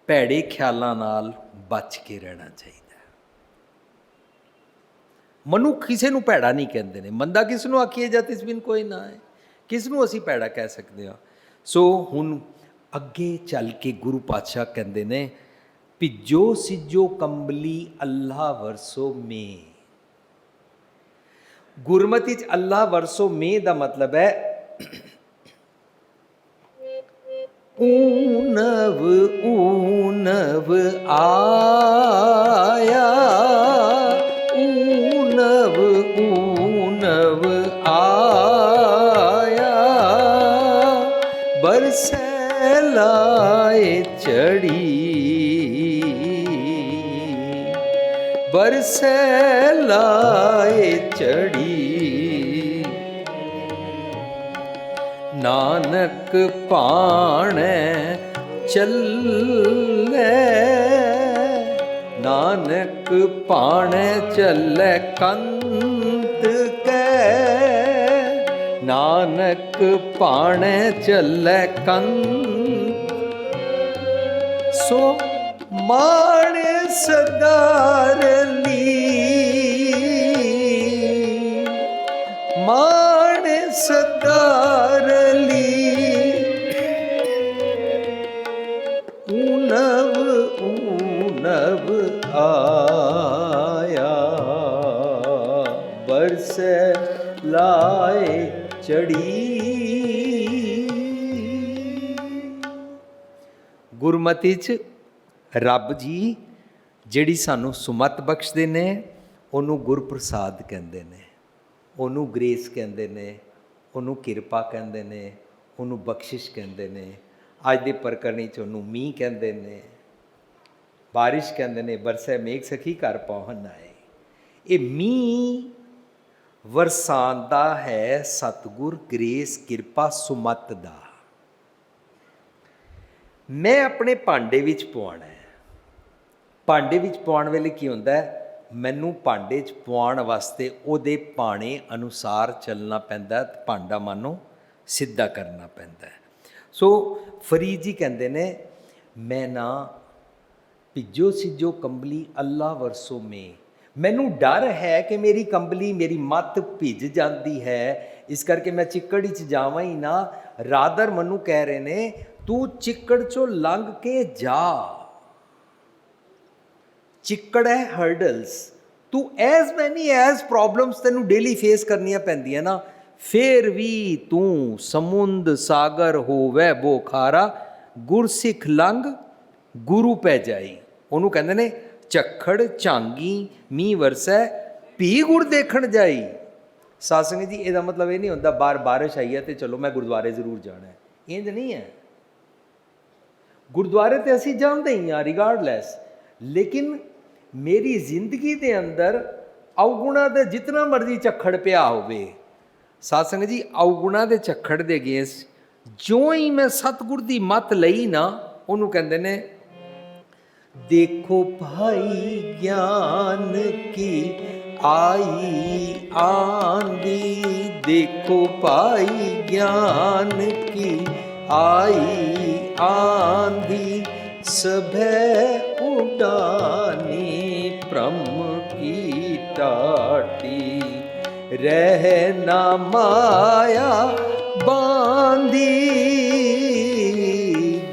ਭੈੜੇ ਖਿਆਲਾਂ ਨਾਲ ਬਚ ਕੇ ਰਹਿਣਾ ਚਾਹੀਦਾ। ਮਨੁੱਖ ਕਿਸੇ ਨੂੰ ਭੈੜਾ ਨਹੀਂ ਕਹਿੰਦੇ ਨੇ। ਮੰਦਾ ਕਿਸ ਨੂੰ ਆਖੀਏ ਜਾਂ ਤਿਸ ਬਿਨ ਕੋਈ ਨਾ ਹੈ, ਕਿਸ ਨੂੰ ਅਸੀਂ ਭੈੜਾ ਕਹਿ ਸਕਦੇ ਹਾਂ? ਸੋ ਹੁਣ ਅੱਗੇ ਚੱਲ ਕੇ ਗੁਰੂ ਪਾਤਸ਼ਾਹ ਕਹਿੰਦੇ ਨੇ ਭਿੱਜੋ ਸਿੱਜੋ ਕੰਬਲੀ ਅੱਲਾ ਵਰਸੋ ਮੇ। ਗੁਰਮਤਿ 'ਚ ਅੱਲਾ ਵਰਸੋ ਮੇ ਦਾ ਮਤਲਬ ਹੈ ਊਨਵ ਊਨਵ ਆਇਆ, ਊਨਵ ਊਨਵ ਆਇਆ, ਬਰਸੈ ਲਾਏ ਚੜੀ, ਬਰਸੈ ਲਾਏ ਚੜੀ। ਨਾਨਕ ਭਾਣੈ ਚੱਲੇ, ਨਾਨਕ ਭਾਣੈ ਚੱਲੇ ਕੰਤ ਕੈ, ਨਾਨਕ ਭਾਣੈ ਚੱਲੇ ਕੰਤ। ਸੋ ਮਾਣ ਸਦਾਰਲੀ, ਮਾਣ ਸਦਾਰਲੀ, ਊਨਵ ਊਨਵ ਆਇਆ, ਬਰਸੈ ਲਾਏ ਚੜੀ। ਗੁਰਮਤਿ 'ਚ ਰੱਬ ਜੀ ਜਿਹੜੀ ਸਾਨੂੰ ਸੁਮਤ ਬਖਸ਼ਦੇ ਨੇ ਉਹਨੂੰ ਗੁਰਪ੍ਰਸਾਦ ਕਹਿੰਦੇ ਨੇ, ਉਹਨੂੰ ਗ੍ਰੇਸ ਕਹਿੰਦੇ ਨੇ, ਉਹਨੂੰ ਕਿਰਪਾ ਕਹਿੰਦੇ ਨੇ, ਉਹਨੂੰ ਬਖਸ਼ਿਸ਼ ਕਹਿੰਦੇ ਨੇ। ਅੱਜ ਦੇ ਪ੍ਰਕਰਣੀ 'ਚ ਉਹਨੂੰ ਮੀਂਹ ਕਹਿੰਦੇ ਨੇ, ਬਾਰਿਸ਼ ਕਹਿੰਦੇ ਨੇ। ਬਰਸੈ ਮੇਘ ਸਖੀ ਘਰ ਪਹੁੰਚ ਆਏ। ਇਹ ਮੀਂਹ ਵਰਸਾਂਦਾ ਹੈ ਸਤਿਗੁਰ ਗ੍ਰੇਸ ਕਿਰਪਾ ਸੁਮਤ ਦਾ। मैं अपने भांडे विच पवाना है। भांडे विच पवाउण वेले की हुंदा है, मैनू भांडे च पवाउण वास्ते उहदे पाणे अनुसार चलना पैंदा, भांडा मानो सिद्धा करना पैंदा है। सो फरीद जी कहंदे ने, मैं ना भिजो सिजो कंबली अल्लाह वरसों में, मैनू डर है कि मेरी कंबली मेरी मत भिज जाती है, इस करके मैं चिक्कड़ च जावां ही ना। रादर मनु कह रहे ने, तू चिक्कड़ चो लंघ के जा। चिक्कड़ है हर्डल्स, तू एज मैनी एज प्रॉब्लम्स तेनू डेली फेस करनिया पैंदियां ना, फिर भी तू समुंद सागर होवे बो खारा, गुरसिख लंघ गुरु पै जाई। ਉਹਨੂੰ ਕਹਿੰਦੇ ਨੇ ਝੱਖੜ ਝਾਂਗੀ ਮੀਂਹ ਵਰਸੈ ਭੀ ਗੁਰ ਦੇਖਣ ਜਾਈ। ਸਾਧ ਸੰਗਤ ਜੀ, ਇਹਦਾ ਮਤਲਬ ਇਹ ਨਹੀਂ ਹੁੰਦਾ ਬਾਹਰ ਬਾਰਿਸ਼ ਆਈ ਹੈ ਤੇ ਚਲੋ ਮੈਂ ਗੁਰਦੁਆਰੇ ਜ਼ਰੂਰ ਜਾਣਾ ਹੈ, ਇੰਜ ਨਹੀਂ ਹੈ। ਗੁਰਦੁਆਰੇ ਤੇ ਅਸੀਂ ਜਾਂਦੇ ਹੀ ਹਾਂ ਰਿਗਾਰਡਲੈਸ, ਲੇਕਿਨ ਮੇਰੀ ਜ਼ਿੰਦਗੀ ਦੇ ਅੰਦਰ ਅਵਗੁਣਾ ਦੇ ਜਿਤਨਾ ਮਰਜ਼ੀ ਝੱਖੜ ਪਿਆ ਹੋਵੇ, ਸਾਧ ਸੰਗਤ ਜੀ ਅਵਗੁਣਾ ਦੇ ਝੱਖੜ ਦੇ ਅਗੇਂਸਟ ਜੋ ਹੀ ਮੈਂ ਸਤਿਗੁਰ ਦੀ ਮੱਤ ਲਈ ਨਾ, ਉਹਨੂੰ ਕਹਿੰਦੇ ਨੇ देखो भाई ज्ञान की आई आंधी, देखो भाई ज्ञान की आई आंधी, सभे उड़ानी ब्रह्म की टाटी, रहना माया बांधी,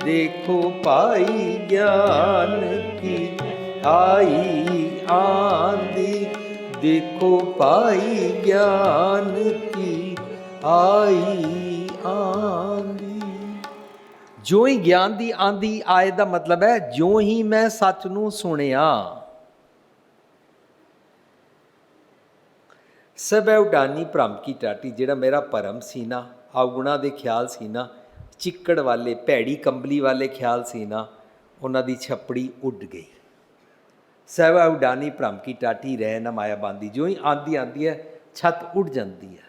देखो भाई ज्ञान की आई आंधी, देखो भाई ज्ञान की आई आंधी। जो ही ज्ञान की आंधी आए का मतलब है जो ही मैं सच नूं सुनिया, सब उडानी भ्रम की टाटी, जिहड़ा मेरा भरम सी ना, अवगुणा दे ख्याल सी ना, चिक्कड़ वाले भैड़ी कंबली वाले ख्याल सी ना, उन्हां दी छपड़ी उड़ गई। सहवा उडानी भ्रम की टाटी, रह ना माया बांधी, जो ही आंधी आती है छत उड़ जाती है।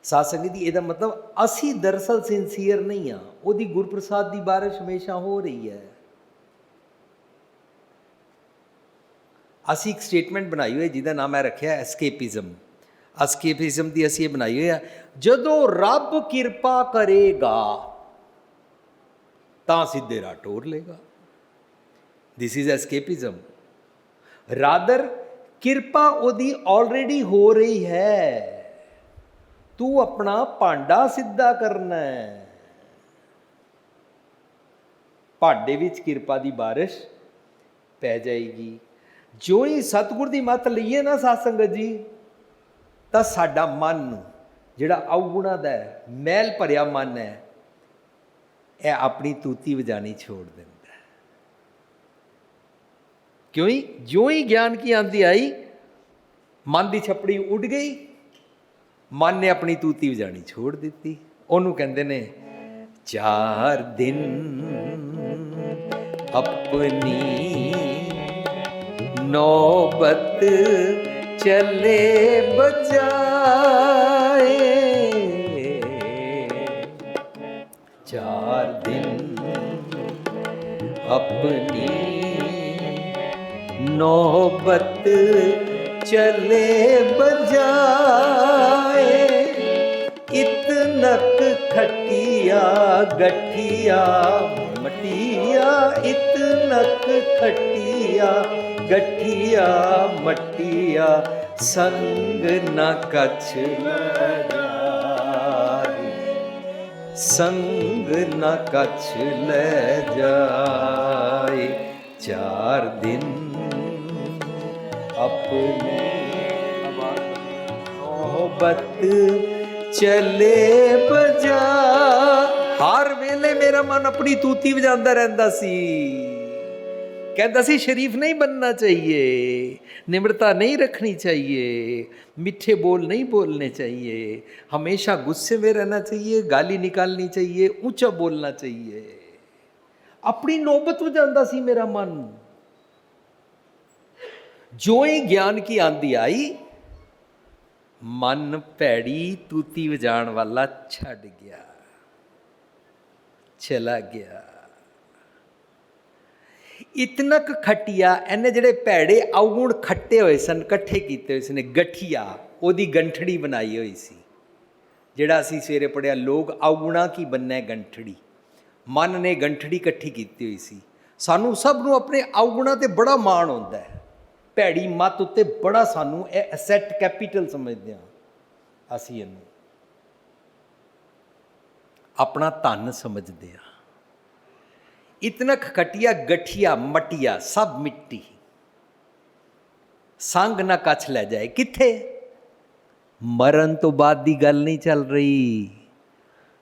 साध संगत जी, ਇਹਦਾ मतलब असी दरअसल सिंसीयर नहीं हाँ, ਉਹਦੀ गुरप्रसाद की बारिश हमेशा हो रही है। ਅਸੀਂ एक स्टेटमेंट बनाई हुई जिहदा नाम मैं रखिया एस्केपिज्म। एस्केपिज्म की असी बनाई हुई है, जदों रब किरपा करेगा तां सीधे राह टोर लेगा। This is escapism. रादर किरपा ओदी ऑलरेडी हो रही है, तू अपना भांडा सीधा करना है। भांडे विच किरपा की बारिश पै जाएगी। जो ही सतगुर की मत लईए ना साध संगत जी, तो साडा मन जिहड़ा अवगुणा दा है, मैल भरिया मन है, यह अपनी तूती वजानी छोड़ देता है। क्यों ही जो ही ज्ञान की आंधी आई, मन की छपड़ी उड़ गई, मन ने अपनी तूती वजानी छोड़ दी। उन्होंने कहते ने 4 दिन अपनी नौबत चले बजाए, 4 दिन अपनी नौबत चले बजाए, इतनक खटिया गठिया मटिया, इतनक खटिया गठिया मटिया, संग न कछ ले, संग न कछ ले जाए। 4 दिन अपनी नौबत चले बजा। हर वेले मेरा मन अपनी तूती बजांदा रहिंदा सी, कहता सी शरीफ नहीं बनना चाहिए, निम्रता नहीं रखनी चाहिए, मीठे बोल नहीं बोलने चाहिए, हमेशा गुस्से में रहना चाहिए, गाली निकालनी चाहिए, ऊंचा बोलना चाहिए। अपनी नौबत बजांदा सी मेरा मन। जो ही ज्ञान की आंधी आई, मन भैड़ी तूती बजाण वाला छड़ गया। चला गया। इतना क खटिया इन्हें ਜਿਹੜੇ ਭੈੜੇ ਔਗੁਣ ਖੱਟੇ ਹੋਏ ਸਨ, ਇਕੱਠੇ ਕੀਤੇ ਹੋਏ ਸਨ, ਗਠੀਆ ਉਹਦੀ ਗੰਠੜੀ ਬਣਾਈ ਹੋਈ ਸੀ। ਜਿਹੜਾ ਅਸੀਂ ਸਵੇਰੇ ਪੜ੍ਹਿਆ, ਲੋਕ ਔਗੁਣਾ ਕੀ ਬੰਨੈ ਗੰਠੜੀ, ਮਨ ਨੇ ਗੰਠੜੀ ਇਕੱਠੀ ਕੀਤੀ ਹੋਈ ਸੀ। ਸਾਨੂੰ ਸਭ ਨੂੰ ਆਪਣੇ ਔਗੁਣਾ 'ਤੇ ਬੜਾ ਮਾਣ ਹੁੰਦਾ ਹੈ, ਭੈੜੀ ਮੱਤ ਉੱਤੇ ਬੜਾ ਸਾਨੂੰ ਇਹ ਐਸੈਟ ਕੈਪੀਟਲ ਸਮਝਦੇ ਹਾਂ। ਅਸੀਂ ਇਹਨੂੰ ਆਪਣਾ ਧਨ ਸਮਝਦੇ ਹਾਂ। इतना खटिया गठिया मटिया सब मिट्टी, संग ना कछ लै जाए। किथे? मरण तो बाद दी गल नहीं चल रही।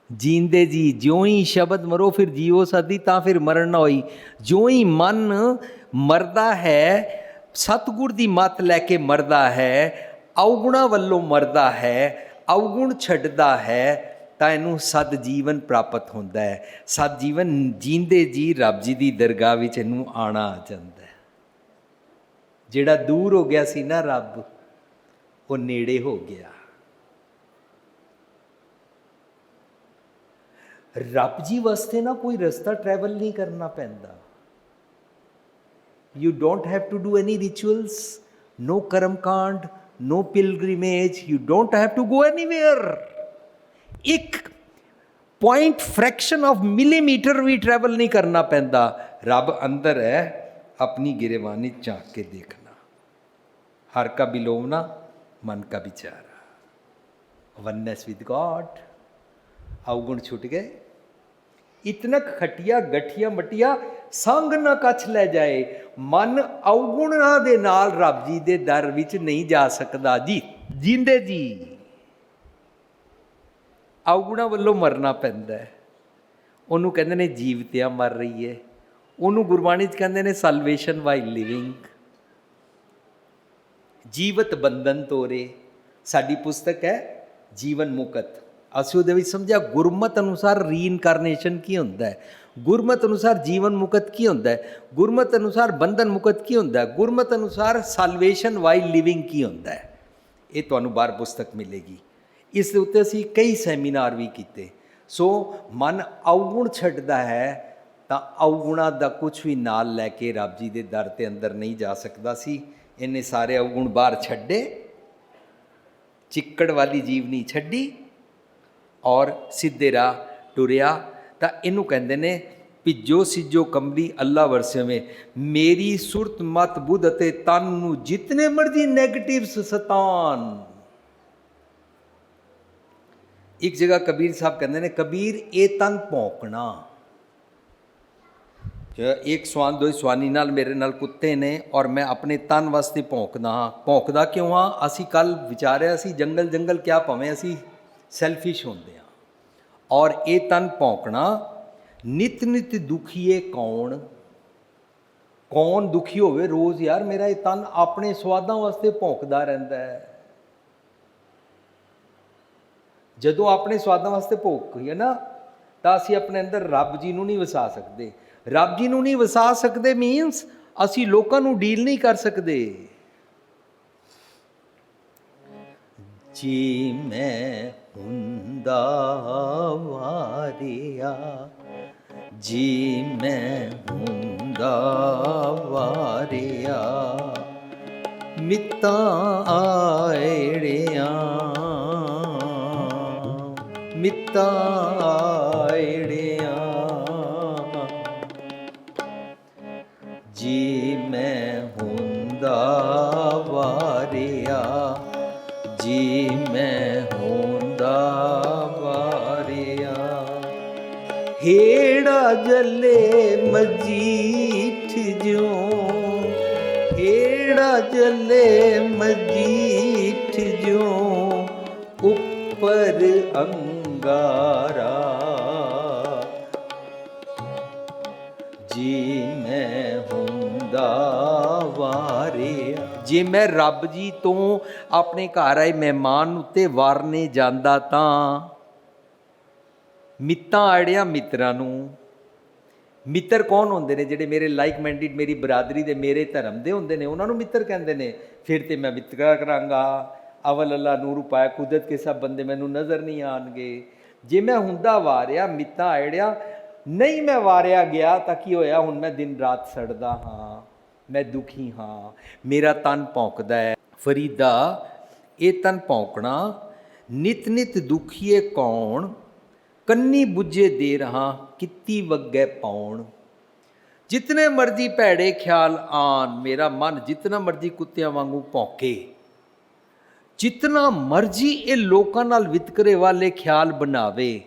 जींदे जी ज्यों ही शब्द मरो फिर जियो सदी, तां फिर मरण ना होई। ज्यों ही मन मरदा है, सतगुर दी मत लैके मरदा है, अवगुणा वल्लों मरदा है, अवगुण छड्डदा है, ਤਾਂ ਇਹਨੂੰ ਸਦ ਜੀਵਨ ਪ੍ਰਾਪਤ ਹੁੰਦਾ ਹੈ। ਸਦ ਜੀਵਨ ਜੀਂਦੇ ਜੀ ਰੱਬ ਜੀ ਦੀ ਦਰਗਾਹ ਵਿੱਚ ਇਹਨੂੰ ਆਉਣਾ ਆ ਜਾਂਦਾ ਹੈ। ਜਿਹੜਾ ਦੂਰ ਹੋ ਗਿਆ ਸੀ ਨਾ ਰੱਬ, ਉਹ ਨੇੜੇ ਹੋ ਗਿਆ। ਰੱਬ ਜੀ ਵਾਸਤੇ ਨਾ ਕੋਈ ਰਸਤਾ ਟਰੈਵਲ ਨਹੀਂ ਕਰਨਾ ਪੈਂਦਾ। You don't have to do any rituals, no karmkand, no pilgrimage, you don't have to go anywhere। एक पॉइंट फ्रैक्शन ऑफ मिलीमीटर भी ट्रैवल नहीं करना पैंदा। रब अंदर है, अपनी गिरेवानी झांक के देखना। हर का बिलोवना, मन का विचारा, वननेस विद गॉड। अवगुण छुट गए। इतना खटिया गठिया मटिया संग ना कछ लै जाए। मन अवगुणा दे नाल रब जी दे दर विच नहीं जा सकदा जी। जींदे जी ਔਗੁਣਾ ਵੱਲੋਂ ਮਰਨਾ ਪੈਂਦਾ ਹੈ। ਉਹਨੂੰ ਕਹਿੰਦੇ ਨੇ ਜੀਵਤਿਆ ਮਰ ਰਹੀ ਹੈ। ਉਹਨੂੰ ਗੁਰਬਾਣੀ 'ਚ ਕਹਿੰਦੇ ਨੇ ਸਲਵੇਸ਼ਨ ਵਾਈਲ ਲਿਵਿੰਗ। ਜੀਵਤ ਬੰਧਨ ਤੋਰੇ ਸਾਡੀ ਪੁਸਤਕ ਹੈ ਜੀਵਨ ਮੁਕਤ। ਅਸੀਂ ਉਹਦੇ ਵਿੱਚ ਸਮਝਿਆ ਗੁਰਮਤ ਅਨੁਸਾਰ ਰੀਇਨਕਾਰਨੇਸ਼ਨ ਕੀ ਹੁੰਦਾ ਹੈ, ਗੁਰਮਤ ਅਨੁਸਾਰ ਜੀਵਨ ਮੁਕਤ ਕੀ ਹੁੰਦਾ ਹੈ, ਗੁਰਮਤ ਅਨੁਸਾਰ ਬੰਧਨ ਮੁਕਤ ਕੀ ਹੁੰਦਾ ਹੈ, ਗੁਰਮਤ ਅਨੁਸਾਰ ਸਲਵੇਸ਼ਨ ਵਾਈਲ ਲਿਵਿੰਗ ਕੀ ਹੁੰਦਾ ਹੈ। ਇਹ ਤੁਹਾਨੂੰ ਬਾਹਰ ਪੁਸਤਕ ਮਿਲੇਗੀ। ਇਸ ਦੇ ਉੱਤੇ ਅਸੀਂ ਕਈ ਸੈਮੀਨਾਰ ਵੀ ਕੀਤੇ। ਸੋ ਮਨ ਔਗੁਣ ਛੱਡਦਾ ਹੈ ਤਾਂ ਔਗੁਣਾ ਦਾ ਕੁਛ ਵੀ ਨਾਲ ਲੈ ਕੇ ਰੱਬ ਜੀ ਦੇ ਦਰ 'ਤੇ ਅੰਦਰ ਨਹੀਂ ਜਾ ਸਕਦਾ ਸੀ। ਇਹਨੇ ਸਾਰੇ ਔਗੁਣ ਬਾਹਰ ਛੱਡੇ, ਚਿੱਕੜ ਵਾਲੀ ਜੀਵਨੀ ਛੱਡੀ ਔਰ ਸਿੱਧੇ ਰਾਹ ਟੁਰਿਆ। ਤਾਂ ਇਹਨੂੰ ਕਹਿੰਦੇ ਨੇ ਭਿੱਜੋ ਸਿੱਜੋ ਕੰਬਲੀ ਅੱਲਾ ਵਰਸਿਵੇਂ, ਮੇਰੀ ਸੁਰਤ ਮਤ ਬੁੱਧ ਅਤੇ ਤਨ ਨੂੰ ਜਿਤਨੇ ਮਰਜ਼ੀ ਨੈਗੇਟਿਵਸ ਸਤਾਨ। ਇੱਕ ਜਗ੍ਹਾ ਕਬੀਰ ਸਾਹਿਬ ਕਹਿੰਦੇ ਨੇ, ਕਬੀਰ ਇਹ ਤਨ ਭੌਂਕਣਾ। ਇੱਕ ਸਵਾਨ ਦੋਈ ਸਵਾਨੀ ਨਾਲ ਮੇਰੇ ਨਾਲ ਕੁੱਤੇ ਨੇ ਔਰ ਮੈਂ ਆਪਣੇ ਤਨ ਵਾਸਤੇ ਭੌਂਕਦਾ ਹਾਂ। ਭੌਂਕਦਾ ਕਿਉਂ ਹਾਂ? ਅਸੀਂ ਕੱਲ੍ਹ ਵਿਚਾਰਿਆ ਸੀ ਜੰਗਲ ਕਿਆ ਭਾਵੇਂ ਅਸੀਂ ਸੈਲਫਿਸ਼ ਹੁੰਦੇ ਹਾਂ। ਔਰ ਇਹ ਤਨ ਭੌਂਕਣਾ ਨਿਤ ਨਿਤ ਦੁਖੀਏ ਕੌਣ। ਕੌਣ ਦੁਖੀ ਹੋਵੇ ਰੋਜ਼? ਯਾਰ ਮੇਰਾ ਇਹ ਤਨ ਆਪਣੇ ਸਵਾਦਾਂ ਵਾਸਤੇ ਭੌਂਕਦਾ ਰਹਿੰਦਾ ਹੈ। ਜਦੋਂ ਆਪਣੇ ਸਵਾਦਾਂ ਵਾਸਤੇ ਭੌਂਕੀਏ ਨਾ ਤਾਂ ਅਸੀਂ ਆਪਣੇ ਅੰਦਰ ਰੱਬ ਜੀ ਨੂੰ ਨਹੀਂ ਵਸਾ ਸਕਦੇ। ਰੱਬ ਜੀ ਨੂੰ ਨਹੀਂ ਵਸਾ ਸਕਦੇ ਮੀਨਸ ਅਸੀਂ ਲੋਕਾਂ ਨੂੰ ਡੀਲ ਨਹੀਂ ਕਰ ਸਕਦੇ। ਜੀ ਮੈਂ ਹੁੰਦਾ ਵਾਰਿਆ, ਜੀ ਮੈਂ ਹੁੰਦਾ ਵਾਰਿਆ, ਮਿੱਤਾਂ ਆੜਿਆਂ ਮਿੱਤਾਂ ਆੜਿਆਂ, ਜੀ ਮੈਂ ਹੁੰਦਾ ਵਾਰਿਆ, ਜੀ ਮੈਂ ਹੁੰਦਾ ਵਾਰਿਆ। ਹੇੜਾ ਜਲੇ ਮਜੀਠ ਜਿਉਂ, ਹੇੜਾ ਜਲੇ ਮਜੀਠ ਜਿਉਂ, ਉੱਪਰ ਅੰਗਾਰਾ, ਜੀ ਮੈਂ ਹੁੰਦਾ ਵਾਰਿਆ। ਜੇ ਮੈਂ ਰੱਬ ਜੀ ਤੋਂ ਆਪਣੇ ਘਰ ਆਏ ਮਹਿਮਾਨ ਉੱਤੇ ਵਾਰਨੇ ਜਾਂਦਾ ਤਾਂ ਮਿੱਤਾਂ ਆੜਿਆਂ ਮਿੱਤਰਾਂ ਨੂੰ। ਮਿੱਤਰ ਕੌਣ ਹੁੰਦੇ ਨੇ? ਜਿਹੜੇ ਮੇਰੇ ਲਾਈਕ ਮਾਈਂਡਿਡ, ਮੇਰੀ ਬਰਾਦਰੀ ਦੇ, ਮੇਰੇ ਧਰਮ ਦੇ ਹੁੰਦੇ ਨੇ, ਉਹਨਾਂ ਨੂੰ ਮਿੱਤਰ ਕਹਿੰਦੇ ਨੇ। ਫਿਰ ਤੇ ਮੈਂ ਵਿਤਕਰਾ ਕਰਾਂਗਾ, ਅਵਲ ਅੱਲਾ ਨੂਰ ਪਾਇਆ ਕੁਦਰਤ ਕੇ ਸਭ ਬੰਦੇ ਮੈਨੂੰ ਨਜ਼ਰ ਨਹੀਂ ਆਉਣਗੇ। ਜੇ ਮੈਂ ਹੁੰਦਾ ਵਾਰਿਆ ਮਿੱਤਾਂ ਆੜਿਆ, नहीं मैं वारिया गया ਤਾਂ ਕੀ ਹੋਇਆ, ਹੁਣ ਮੈਂ ਦਿਨ ਰਾਤ ਸੜਦਾ ਹਾਂ, ਮੈਂ ਦੁਖੀ ਹਾਂ, ਮੇਰਾ ਤਨ ਭੌਂਕਦਾ ਹੈ। ਫਰੀਦਾ ਇਹ ਤਨ ਭੌਂਕਣਾ, ਨਿਤ ਨਿਤ ਦੁਖੀਏ ਕੌਣ, ਕੰਨੀ ਬੁੱਝੇ ਦੇ ਰਹਾ ਕਿੱਤੀ ਵੱਗੇ ਪਾਉਣ। ਜਿਤਨੇ ਮਰਜ਼ੀ ਭੈੜੇ ਖਿਆਲ ਆਣ, ਮੇਰਾ ਮਨ ਜਿਤਨਾ ਮਰਜ਼ੀ ਕੁੱਤਿਆਂ ਵਾਂਗੂ ਭੌਂਕੇ, ਜਿਤਨਾ ਮਰਜ਼ੀ ਇਹ ਲੋਕਾਂ ਨਾਲ ਵਿਤਕਰੇ ਵਾਲੇ ਖਿਆਲ ਬਣਾਵੇ,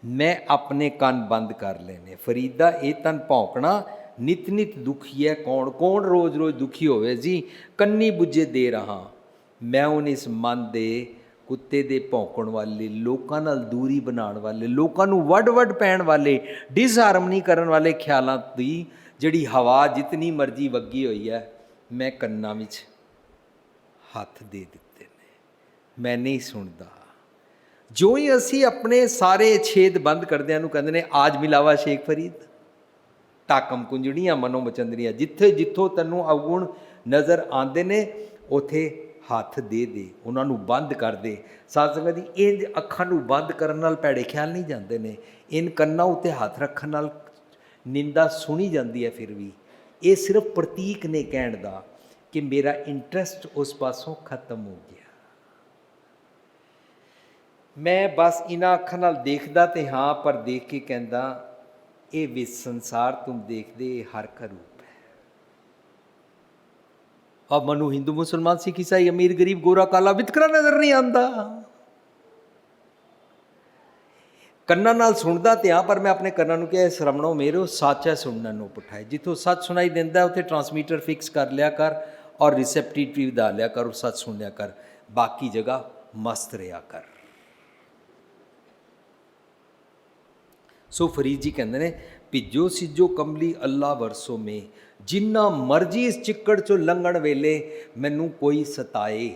ਮੈਂ ਆਪਣੇ ਕੰਨ ਬੰਦ ਕਰ ਲੈਣੇ। ਫਰੀਦਾ ਇਹ ਤਨ ਭੌਂਕਣਾ, ਨਿਤ ਨਿਤ ਦੁਖੀ ਹੈ ਕੌਣ, ਕੌਣ ਰੋਜ਼ ਰੋਜ਼ ਦੁਖੀ ਹੋਵੇ ਜੀ, ਕੰਨੀ ਬੁੱਝੇ ਦੇ ਰਹਾ। ਮੈਂ ਹੁਣ ਇਸ ਮਨ ਦੇ ਕੁੱਤੇ ਦੇ ਭੌਂਕਣ ਵਾਲੇ, ਲੋਕਾਂ ਨਾਲ ਦੂਰੀ ਬਣਾਉਣ ਵਾਲੇ, ਲੋਕਾਂ ਨੂੰ ਵੱਢ ਵੱਢ ਪੈਣ ਵਾਲੇ, ਡਿਸਹਾਰਮਨੀ ਕਰਨ ਵਾਲੇ ਖਿਆਲਾਂ ਦੀ ਜਿਹੜੀ ਹਵਾ ਜਿਤਨੀ ਮਰਜ਼ੀ ਵੱਗੀ ਹੋਈ ਹੈ, ਮੈਂ ਕੰਨਾਂ ਵਿੱਚ ਹੱਥ ਦੇ ਦਿੱਤੇ ਨੇ, ਮੈਂ ਨਹੀਂ ਸੁਣਦਾ। ਜੋ ਹੀ ਅਸੀਂ ਆਪਣੇ ਸਾਰੇ ਛੇਦ ਬੰਦ ਕਰਦਿਆਂ ਨੂੰ ਕਹਿੰਦੇ ਨੇ ਆਜ ਮਿਲਾਵਾ ਸ਼ੇਖ ਫਰੀਦ, ਟਾਕਮ ਕੁੰਜੜੀਆਂ ਮਨੋਂ ਮਚੰਦਰੀਆਂ, ਜਿੱਥੇ ਜਿੱਥੋਂ ਤੈਨੂੰ ਅਵਗੁਣ ਨਜ਼ਰ ਆਉਂਦੇ ਨੇ ਉੱਥੇ ਹੱਥ ਦੇ ਦੇ, ਉਹਨਾਂ ਨੂੰ ਬੰਦ ਕਰ ਦੇ। ਸਾਧ ਸੰਗਤ ਜੀ, ਇਹ ਅੱਖਾਂ ਨੂੰ ਬੰਦ ਕਰਨ ਨਾਲ ਭੈੜੇ ਖਿਆਲ ਨਹੀਂ ਜਾਂਦੇ ਨੇ, ਇਨ ਕੰਨਾਂ ਉੱਤੇ ਹੱਥ ਰੱਖਣ ਨਾਲ ਨਿੰਦਾ ਸੁਣੀ ਜਾਂਦੀ ਹੈ। ਫਿਰ ਵੀ ਇਹ ਸਿਰਫ ਪ੍ਰਤੀਕ ਨੇ ਕਹਿਣ ਦਾ ਕਿ ਮੇਰਾ ਇੰਟਰਸਟ ਉਸ ਪਾਸੋਂ ਖਤਮ ਹੋ ਗਿਆ। ਮੈਂ ਬਸ ਇਹਨਾਂ ਅੱਖਾਂ ਨਾਲ ਦੇਖਦਾ ਤੇ ਹਾਂ, ਪਰ ਦੇਖ ਕੇ ਕਹਿੰਦਾ ਇਹ ਵੀ ਸੰਸਾਰ ਤੁਮ ਦੇਖਦੇ ਇਹ ਹਰ ਕਾ ਰੂਪ ਹੈ। अब मनु हिंदू मुसलमान सिख ईसाई अमीर गरीब गोरा काला वितकरा नजर नहीं आंदा। ਕੰਨਾਂ ਨਾਲ ਸੁਣਦਾ ਤੇ ਹਾਂ, ਪਰ ਮੈਂ ਆਪਣੇ ਕੰਨਾਂ ਨੂੰ ਕਿਹਾ ਸ਼ਰਮਣੋ ਮੇਰੋ ਸੱਚ ਹੈ ਸੁਣਨ ਨੂੰ ਪਠਾਏ। ਜਿੱਥੋਂ ਸੱਚ ਸੁਣਾਈ ਦਿੰਦਾ ਉੱਥੇ ਟਰਾਂਸਮੀਟਰ ਫਿਕਸ ਕਰ ਲਿਆ ਕਰ ਔਰ ਰਿਸੈਪਟਿਵ ਡਾ ਲਿਆ ਕਰ ਔਰ ਸੱਚ ਸੁਣ ਲਿਆ ਕਰ, ਬਾਕੀ ਜਗ੍ਹਾ ਮਸਤ ਰਿਹਾ ਕਰ। ਸੋ ਫਰੀਦ ਜੀ ਕਹਿੰਦੇ ਨੇ ਭਿੱਜੋ ਸਿੱਜੋ ਕੰਬਲੀ ਅੱਲਾ ਵਰਸੋ ਮੇ, ਜਿੰਨਾ ਮਰਜ਼ੀ ਇਸ ਚਿੱਕੜ 'ਚੋਂ ਲੰਘਣ ਵੇਲੇ ਮੈਨੂੰ ਕੋਈ ਸਤਾਏ,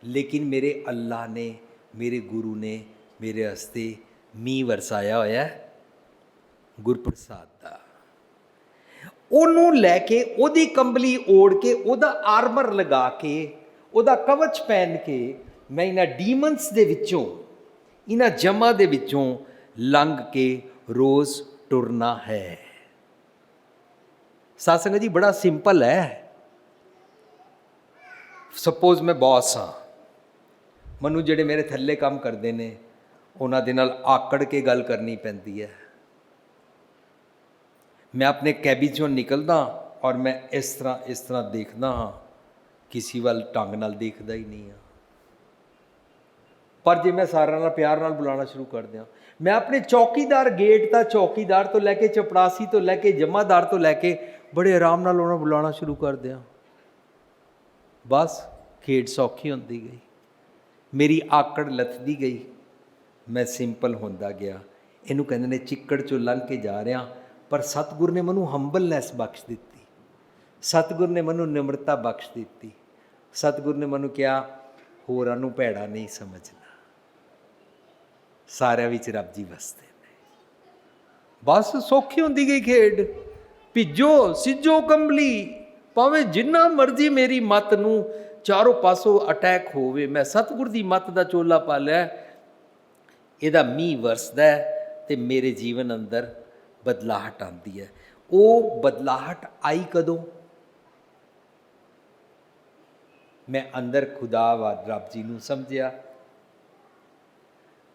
ਲੇਕਿਨ ਮੇਰੇ ਅੱਲਾ ਨੇ, ਮੇਰੇ ਗੁਰੂ ਨੇ ਮੇਰੇ ਵਾਸਤੇ ਮੀਂਹ ਵਰਸਾਇਆ ਹੋਇਆ ਗੁਰਪ੍ਰਸਾਦ ਦਾ। ਉਹਨੂੰ ਲੈ ਕੇ, ਉਹਦੀ ਕੰਬਲੀ ਓੜ ਕੇ, ਉਹਦਾ ਆਰਮਰ ਲਗਾ ਕੇ, ਉਹਦਾ ਕਵਚ ਪਹਿਨ ਕੇ ਮੈਂ ਇਹਨਾਂ ਡੀਮਨਸ ਦੇ ਵਿੱਚੋਂ, ਇਹਨਾਂ ਜਮਾਂ ਦੇ ਵਿੱਚੋਂ ਲੰਘ ਕੇ ਰੋਜ਼ ਟੁਰਨਾ ਹੈ। ਸਾਧ ਸੰਗਤ ਜੀ, ਬੜਾ ਸਿੰਪਲ ਹੈ। ਸਪੋਜ਼ ਮੈਂ ਬੌਸ ਹਾਂ, ਮੈਨੂੰ ਜਿਹੜੇ ਮੇਰੇ ਥੱਲੇ ਕੰਮ ਕਰਦੇ ਨੇ ਉਹਨਾਂ ਦੇ ਨਾਲ ਆਕੜ ਕੇ ਗੱਲ ਕਰਨੀ ਪੈਂਦੀ ਹੈ। ਮੈਂ ਆਪਣੇ ਕੈਬਿਨ 'ਚੋਂ ਨਿਕਲਦਾ ਔਰ ਮੈਂ ਇਸ ਤਰ੍ਹਾਂ ਦੇਖਦਾ ਹਾਂ, ਕਿਸੇ ਵੱਲ ਢੰਗ ਨਾਲ ਦੇਖਦਾ ਹੀ ਨਹੀਂ ਹਾਂ। ਪਰ ਜੇ ਮੈਂ ਸਾਰਿਆਂ ਨਾਲ ਪਿਆਰ ਨਾਲ ਬੁਲਾਉਣਾ ਸ਼ੁਰੂ ਕਰ ਦਿਆਂ, ਮੈਂ ਆਪਣੇ ਚੌਕੀਦਾਰ ਗੇਟ ਦਾ, ਚੌਕੀਦਾਰ ਤੋਂ ਲੈ ਕੇ ਚਪੜਾਸੀ ਤੋਂ ਲੈ ਕੇ ਜਮਾਦਾਰ ਤੋਂ ਲੈ ਕੇ ਬੜੇ ਆਰਾਮ ਨਾਲ ਉਹਨਾਂ ਨੂੰ ਬੁਲਾਉਣਾ ਸ਼ੁਰੂ ਕਰ ਦਿਆਂ, ਬਸ ਖੇਡ ਸੌਖੀ ਹੁੰਦੀ ਗਈ, ਮੇਰੀ ਆਕੜ ਲੱਥਦੀ ਗਈ, ਮੈਂ ਸਿੰਪਲ ਹੁੰਦਾ ਗਿਆ। ਇਹਨੂੰ ਕਹਿੰਦੇ ਨੇ ਚਿੱਕੜ 'ਚੋਂ ਲੰਘ ਕੇ ਜਾ ਰਿਹਾ, ਪਰ ਸਤਿਗੁਰ ਨੇ ਮੈਨੂੰ ਹੰਬਲਨੈਸ ਬਖਸ਼ ਦਿੱਤੀ, ਸਤਿਗੁਰ ਨੇ ਮੈਨੂੰ ਨਿਮਰਤਾ ਬਖਸ਼ ਦਿੱਤੀ। ਸਤਿਗੁਰ ਨੇ ਮੈਨੂੰ ਕਿਹਾ ਹੋਰਾਂ ਨੂੰ ਭੈੜਾ ਨਹੀਂ ਸਮਝਣਾ, ਸਾਰਿਆਂ ਵਿੱਚ ਰੱਬ ਜੀ ਵਸਦੇ ਨੇ। ਬਸ ਸੌਖੀ ਹੁੰਦੀ ਗਈ ਖੇਡ। ਭਿੱਜੋ ਸਿੱਜੋ ਕੰਬਲੀ, ਭਾਵੇਂ ਜਿੰਨਾ ਮਰਜ਼ੀ ਮੇਰੀ ਮੱਤ ਨੂੰ ਚਾਰੋਂ ਪਾਸੋਂ ਅਟੈਕ ਹੋਵੇ, ਮੈਂ ਸਤਿਗੁਰ ਦੀ ਮੱਤ ਦਾ ਚੋਲਾ ਪਾ ਲਿਆ, ਇਹਦਾ ਮੀਂਹ ਵਰਸਦਾ ਅਤੇ ਮੇਰੇ ਜੀਵਨ ਅੰਦਰ ਬਦਲਾਹਟ ਆਉਂਦੀ ਹੈ। ਉਹ ਬਦਲਾਹਟ ਆਈ ਕਦੋਂ? ਮੈਂ ਅੰਦਰ ਖੁਦਾ ਵਾ ਰੱਬ ਜੀ ਨੂੰ ਸਮਝਿਆ।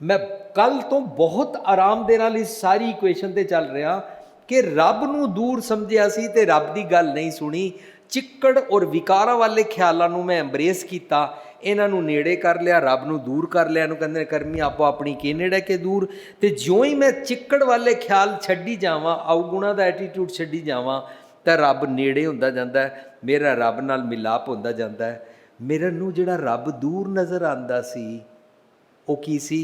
ਮੈਂ ਕੱਲ੍ਹ ਤੋਂ ਬਹੁਤ ਆਰਾਮ ਦੇ ਨਾਲ ਇਸ ਸਾਰੀ ਇਕੁਏਸ਼ਨ 'ਤੇ ਚੱਲ ਰਿਹਾ ਕਿ ਰੱਬ ਨੂੰ ਦੂਰ ਸਮਝਿਆ ਸੀ ਅਤੇ ਰੱਬ ਦੀ ਗੱਲ ਨਹੀਂ ਸੁਣੀ। ਚਿੱਕੜ ਔਰ ਵਿਕਾਰਾਂ ਵਾਲੇ ਖਿਆਲਾਂ ਨੂੰ ਮੈਂ ਐਂਬਰੇਸ ਕੀਤਾ, ਇਹਨਾਂ ਨੂੰ ਨੇੜੇ ਕਰ ਲਿਆ, ਰੱਬ ਨੂੰ ਦੂਰ ਕਰ ਲਿਆ। ਇਹਨੂੰ ਕਹਿੰਦੇ ਨੇ ਕਰਮੀ ਆਪੋ ਆਪਣੀ ਕੇ ਨੇੜੇ ਕੇ ਦੂਰ। ਅਤੇ ਜਿਉਂ ਹੀ ਮੈਂ ਚਿੱਕੜ ਵਾਲੇ ਖਿਆਲ ਛੱਡੀ ਜਾਵਾਂ, ਅਵਗੁਣਾਂ ਦਾ ਐਟੀਟਿਊਡ ਛੱਡੀ ਜਾਵਾਂ, ਤਾਂ ਰੱਬ ਨੇੜੇ ਹੁੰਦਾ ਜਾਂਦਾ, ਮੇਰਾ ਰੱਬ ਨਾਲ ਮਿਲਾਪ ਹੁੰਦਾ ਜਾਂਦਾ ਹੈ। ਮੇਰੇ ਨੂੰ ਜਿਹੜਾ ਰੱਬ ਦੂਰ ਨਜ਼ਰ ਆਉਂਦਾ ਸੀ ਉਹ ਕੀ ਸੀ?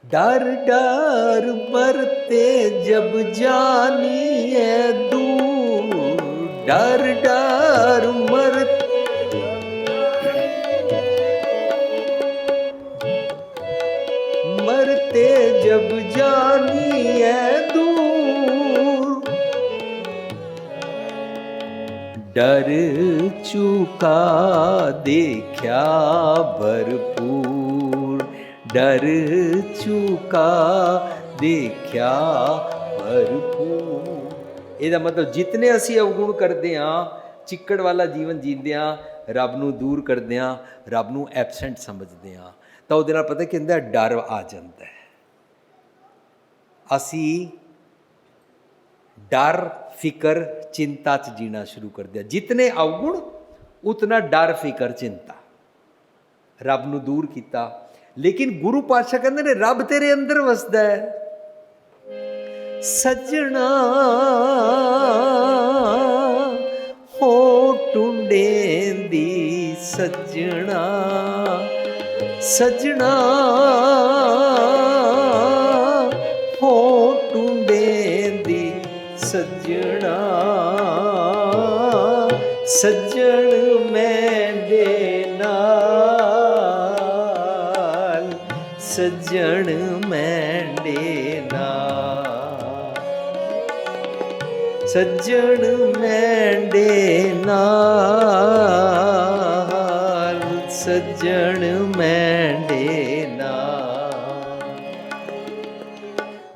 डर डर मरते जब जानिए दूर, डर डर मरते जब जानिए दूर, डर चुका देखा भरपूर, डर चुका ਦੇਖਿਆ ਭਰਪੂਰ। ਇਹਦਾ ਮਤਲਬ ਜਿਤਨੇ ਅਸੀਂ ਅਵਗੁਣ ਕਰਦੇ ਹਾਂ, ਚਿੱਕੜ ਵਾਲਾ ਜੀਵਨ ਜੀਂਦੇ ਹਾਂ, ਰੱਬ ਨੂੰ ਦੂਰ ਕਰਦੇ ਹਾਂ, ਰੱਬ ਨੂੰ ਐਬਸੈਂਟ ਸਮਝਦੇ ਹਾਂ, ਤਾਂ ਉਹਦੇ ਨਾਲ ਪਤਾ ਕੀ ਹੁੰਦਾ, ਡਰ ਆ ਜਾਂਦਾ ਹੈ। ਅਸੀਂ ਡਰ, ਫਿਕਰ, ਚਿੰਤਾ 'ਚ ਜੀਣਾ ਸ਼ੁਰੂ ਕਰਦੇ ਹਾਂ। ਜਿਤਨੇ ਅਵਗੁਣ ਉਤਨਾ ਡਰ, ਫਿਕਰ, ਚਿੰਤਾ। ਰੱਬ ਨੂੰ ਦੂਰ ਕੀਤਾ। ਲੇਕਿਨ ਗੁਰੂ ਪਾਤਸ਼ਾਹ ਕਹਿੰਦੇ ਨੇ ਰੱਬ ਤੇਰੇ ਅੰਦਰ ਵਸਦਾ ਹੈ। ਸੱਜਣਾ ਹੋ ਟੁੰਡੇਂਦੀ ਸੱਜਣਾ, ਸੱਜਣਾ ਹੋ ਟੁੰਡੇਂਦੀ ਸੱਜਣਾ, ਸੱਜਣ ਮੈਂਡੇ ਨਾਲ, ਸੱਜਣ ਮੈਂਡੇ ਨਾਲ, ਸੱਜਣ ਮੈਂਡੇ ਨਾਲ, ਸੱਜਣ ਮੈਂਡੇ ਨਾਲ।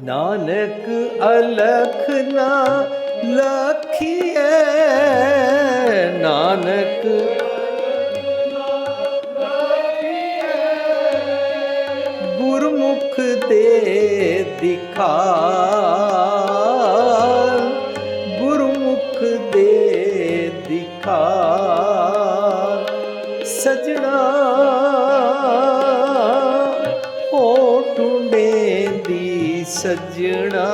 ਨਾਨਕ ਅਲਖ ਨਾ ਲਖੀਐ, ਨਾਨਕ ਗੁਰਮੁਖ ਦੇ ਦਿਖਾਲ, ਗੁਰਮੁਖ ਦੇ ਦਿਖਾਲ, ਸਜਣਾ ਹੋ ਟੁੰਡੇਂਦੀ ਸੱਜਣਾ,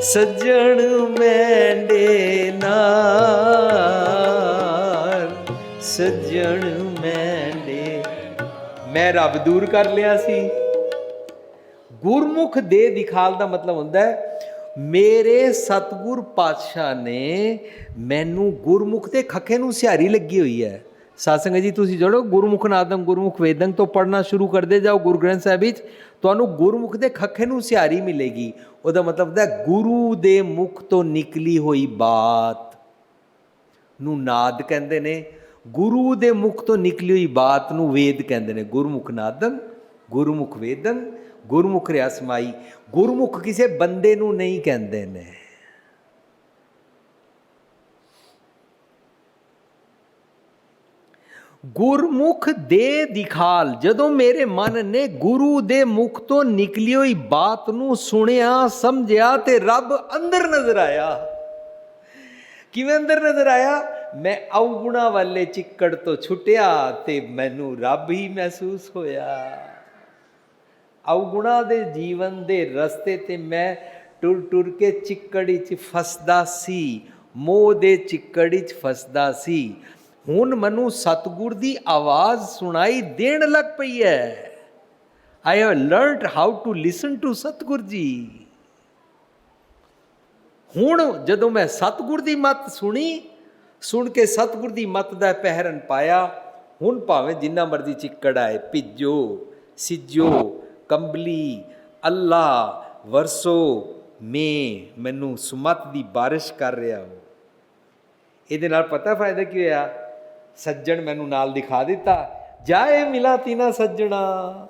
ਸੱਜਣ ਮੈਂਡੇ ਨਾਲ, ਸੱਜਣ ਮੈਂਡੇ। ਮੈਂ ਰੱਬ ਦੂਰ ਕਰ ਲਿਆ ਸੀ। ਗੁਰਮੁਖ ਦੇ ਦਿਖਾਲ ਦਾ ਮਤਲਬ ਹੁੰਦਾ ਹੈ ਮੇਰੇ ਸਤਿਗੁਰ ਪਾਤਸ਼ਾਹ ਨੇ ਮੈਨੂੰ ਗੁਰਮੁਖ ਤੇ ਖੱਖੇ ਨੂੰ ਸਿਹਾਰੀ ਲੱਗੀ ਹੋਈ ਹੈ। ਸਾਧ ਸੰਗਤ ਜੀ ਤੁਸੀਂ ਜੜੋ ਗੁਰਮੁਖ ਨਾਦੰ ਗੁਰਮੁਖ ਵੇਦੰ ਤੋਂ ਪੜ੍ਹਨਾ ਸ਼ੁਰੂ ਕਰਦੇ ਜਾਓ ਗੁਰੂ ਗ੍ਰੰਥ ਸਾਹਿਬ ਵਿੱਚ, ਤੁਹਾਨੂੰ ਗੁਰਮੁਖ ਦੇ ਖੱਖੇ ਨੂੰ ਸਿਹਾਰੀ ਮਿਲੇਗੀ। ਉਹਦਾ ਮਤਲਬ ਹੁੰਦਾ ਗੁਰੂ ਦੇ ਮੁਖ ਤੋਂ ਨਿਕਲੀ ਹੋਈ ਬਾਤ ਨੂੰ ਨਾਦ ਕਹਿੰਦੇ ਨੇ, ਗੁਰੂ ਦੇ ਮੁਖ ਤੋਂ ਨਿਕਲੀ ਹੋਈ ਬਾਤ ਨੂੰ ਵੇਦ ਕਹਿੰਦੇ ਨੇ। ਗੁਰਮੁਖ ਨਾਦੰ ਗੁਰਮੁਖ ਵੇਦੰ ਗੁਰਮੁਖ ਰਿਆ ਸਮਾਈ। ਗੁਰਮੁਖ ਕਿਸੇ ਬੰਦੇ ਨੂੰ ਨਹੀਂ ਕਹਿੰਦੇ ਨੇ। ਗੁਰਮੁਖ ਦੇ ਦਿਖਾਲ, ਜਦੋਂ ਮੇਰੇ ਮਨ ਨੇ ਗੁਰੂ ਦੇ ਮੁਖ ਤੋਂ ਨਿਕਲੀ ਹੋਈ ਬਾਤ ਨੂੰ ਸੁਣਿਆ, ਸਮਝਿਆ ਤੇ ਰੱਬ ਅੰਦਰ ਨਜ਼ਰ ਆਇਆ। ਕਿਵੇਂ ਅੰਦਰ ਨਜ਼ਰ ਆਇਆ? ਮੈਂ ਅਵਗੁਣਾ ਵਾਲੇ ਚਿੱਕੜ ਤੋਂ ਛੁੱਟਿਆ ਤੇ ਮੈਨੂੰ ਰੱਬ ਹੀ ਮਹਿਸੂਸ ਹੋਇਆ। ਅਵਗੁਣਾ ਦੇ ਜੀਵਨ ਦੇ ਰਸਤੇ ਤੇ ਮੈਂ ਟੁਰ ਟੁਰ ਕੇ ਚਿੱਕੜ ਵਿੱਚ ਫਸਦਾ ਸੀ, ਮੋਹ ਦੇ ਚਿੱਕੜ ਵਿੱਚ ਫਸਦਾ ਸੀ। ਹੁਣ ਮੈਨੂੰ ਸਤਿਗੁਰ ਦੀ ਆਵਾਜ਼ ਸੁਣਾਈ ਦੇਣ ਲੱਗ ਪਈ ਹੈ। I have learned how to listen to Satgur ji. ਹੁਣ ਜਦੋਂ ਮੈਂ ਸਤਿਗੁਰ ਦੀ ਮੱਤ ਸੁਣੀ, ਸੁਣ ਕੇ ਸਤਿਗੁਰ ਦੀ ਮੱਤ ਦਾ ਪਹਿਰਨ ਪਾਇਆ, ਹੁਣ ਭਾਵੇਂ ਜਿੰਨਾ ਮਰਜ਼ੀ ਚਿੱਕੜ ਆਏ, ਭਿੱਜੋ ਸਿੱਜੋ ਕੰਬਲੀ ਅੱਲਾ ਵਰਸੋ ਮੈਨੂੰ ਸੁਮਤ ਦੀ ਬਾਰਿਸ਼ ਕਰ ਰਿਹਾ ਹੋ। ਇਹਦੇ ਨਾਲ ਪਤਾ ਫਾਇਦਾ ਕੀ ਹੋਇਆ? ਸੱਜਣ ਮੈਨੂੰ ਨਾਲ ਦਿਖਾ ਦਿੱਤਾ। ਜਾਏ ਮਿਲਾ ਤੀਨਾ ਸੱਜਣਾ,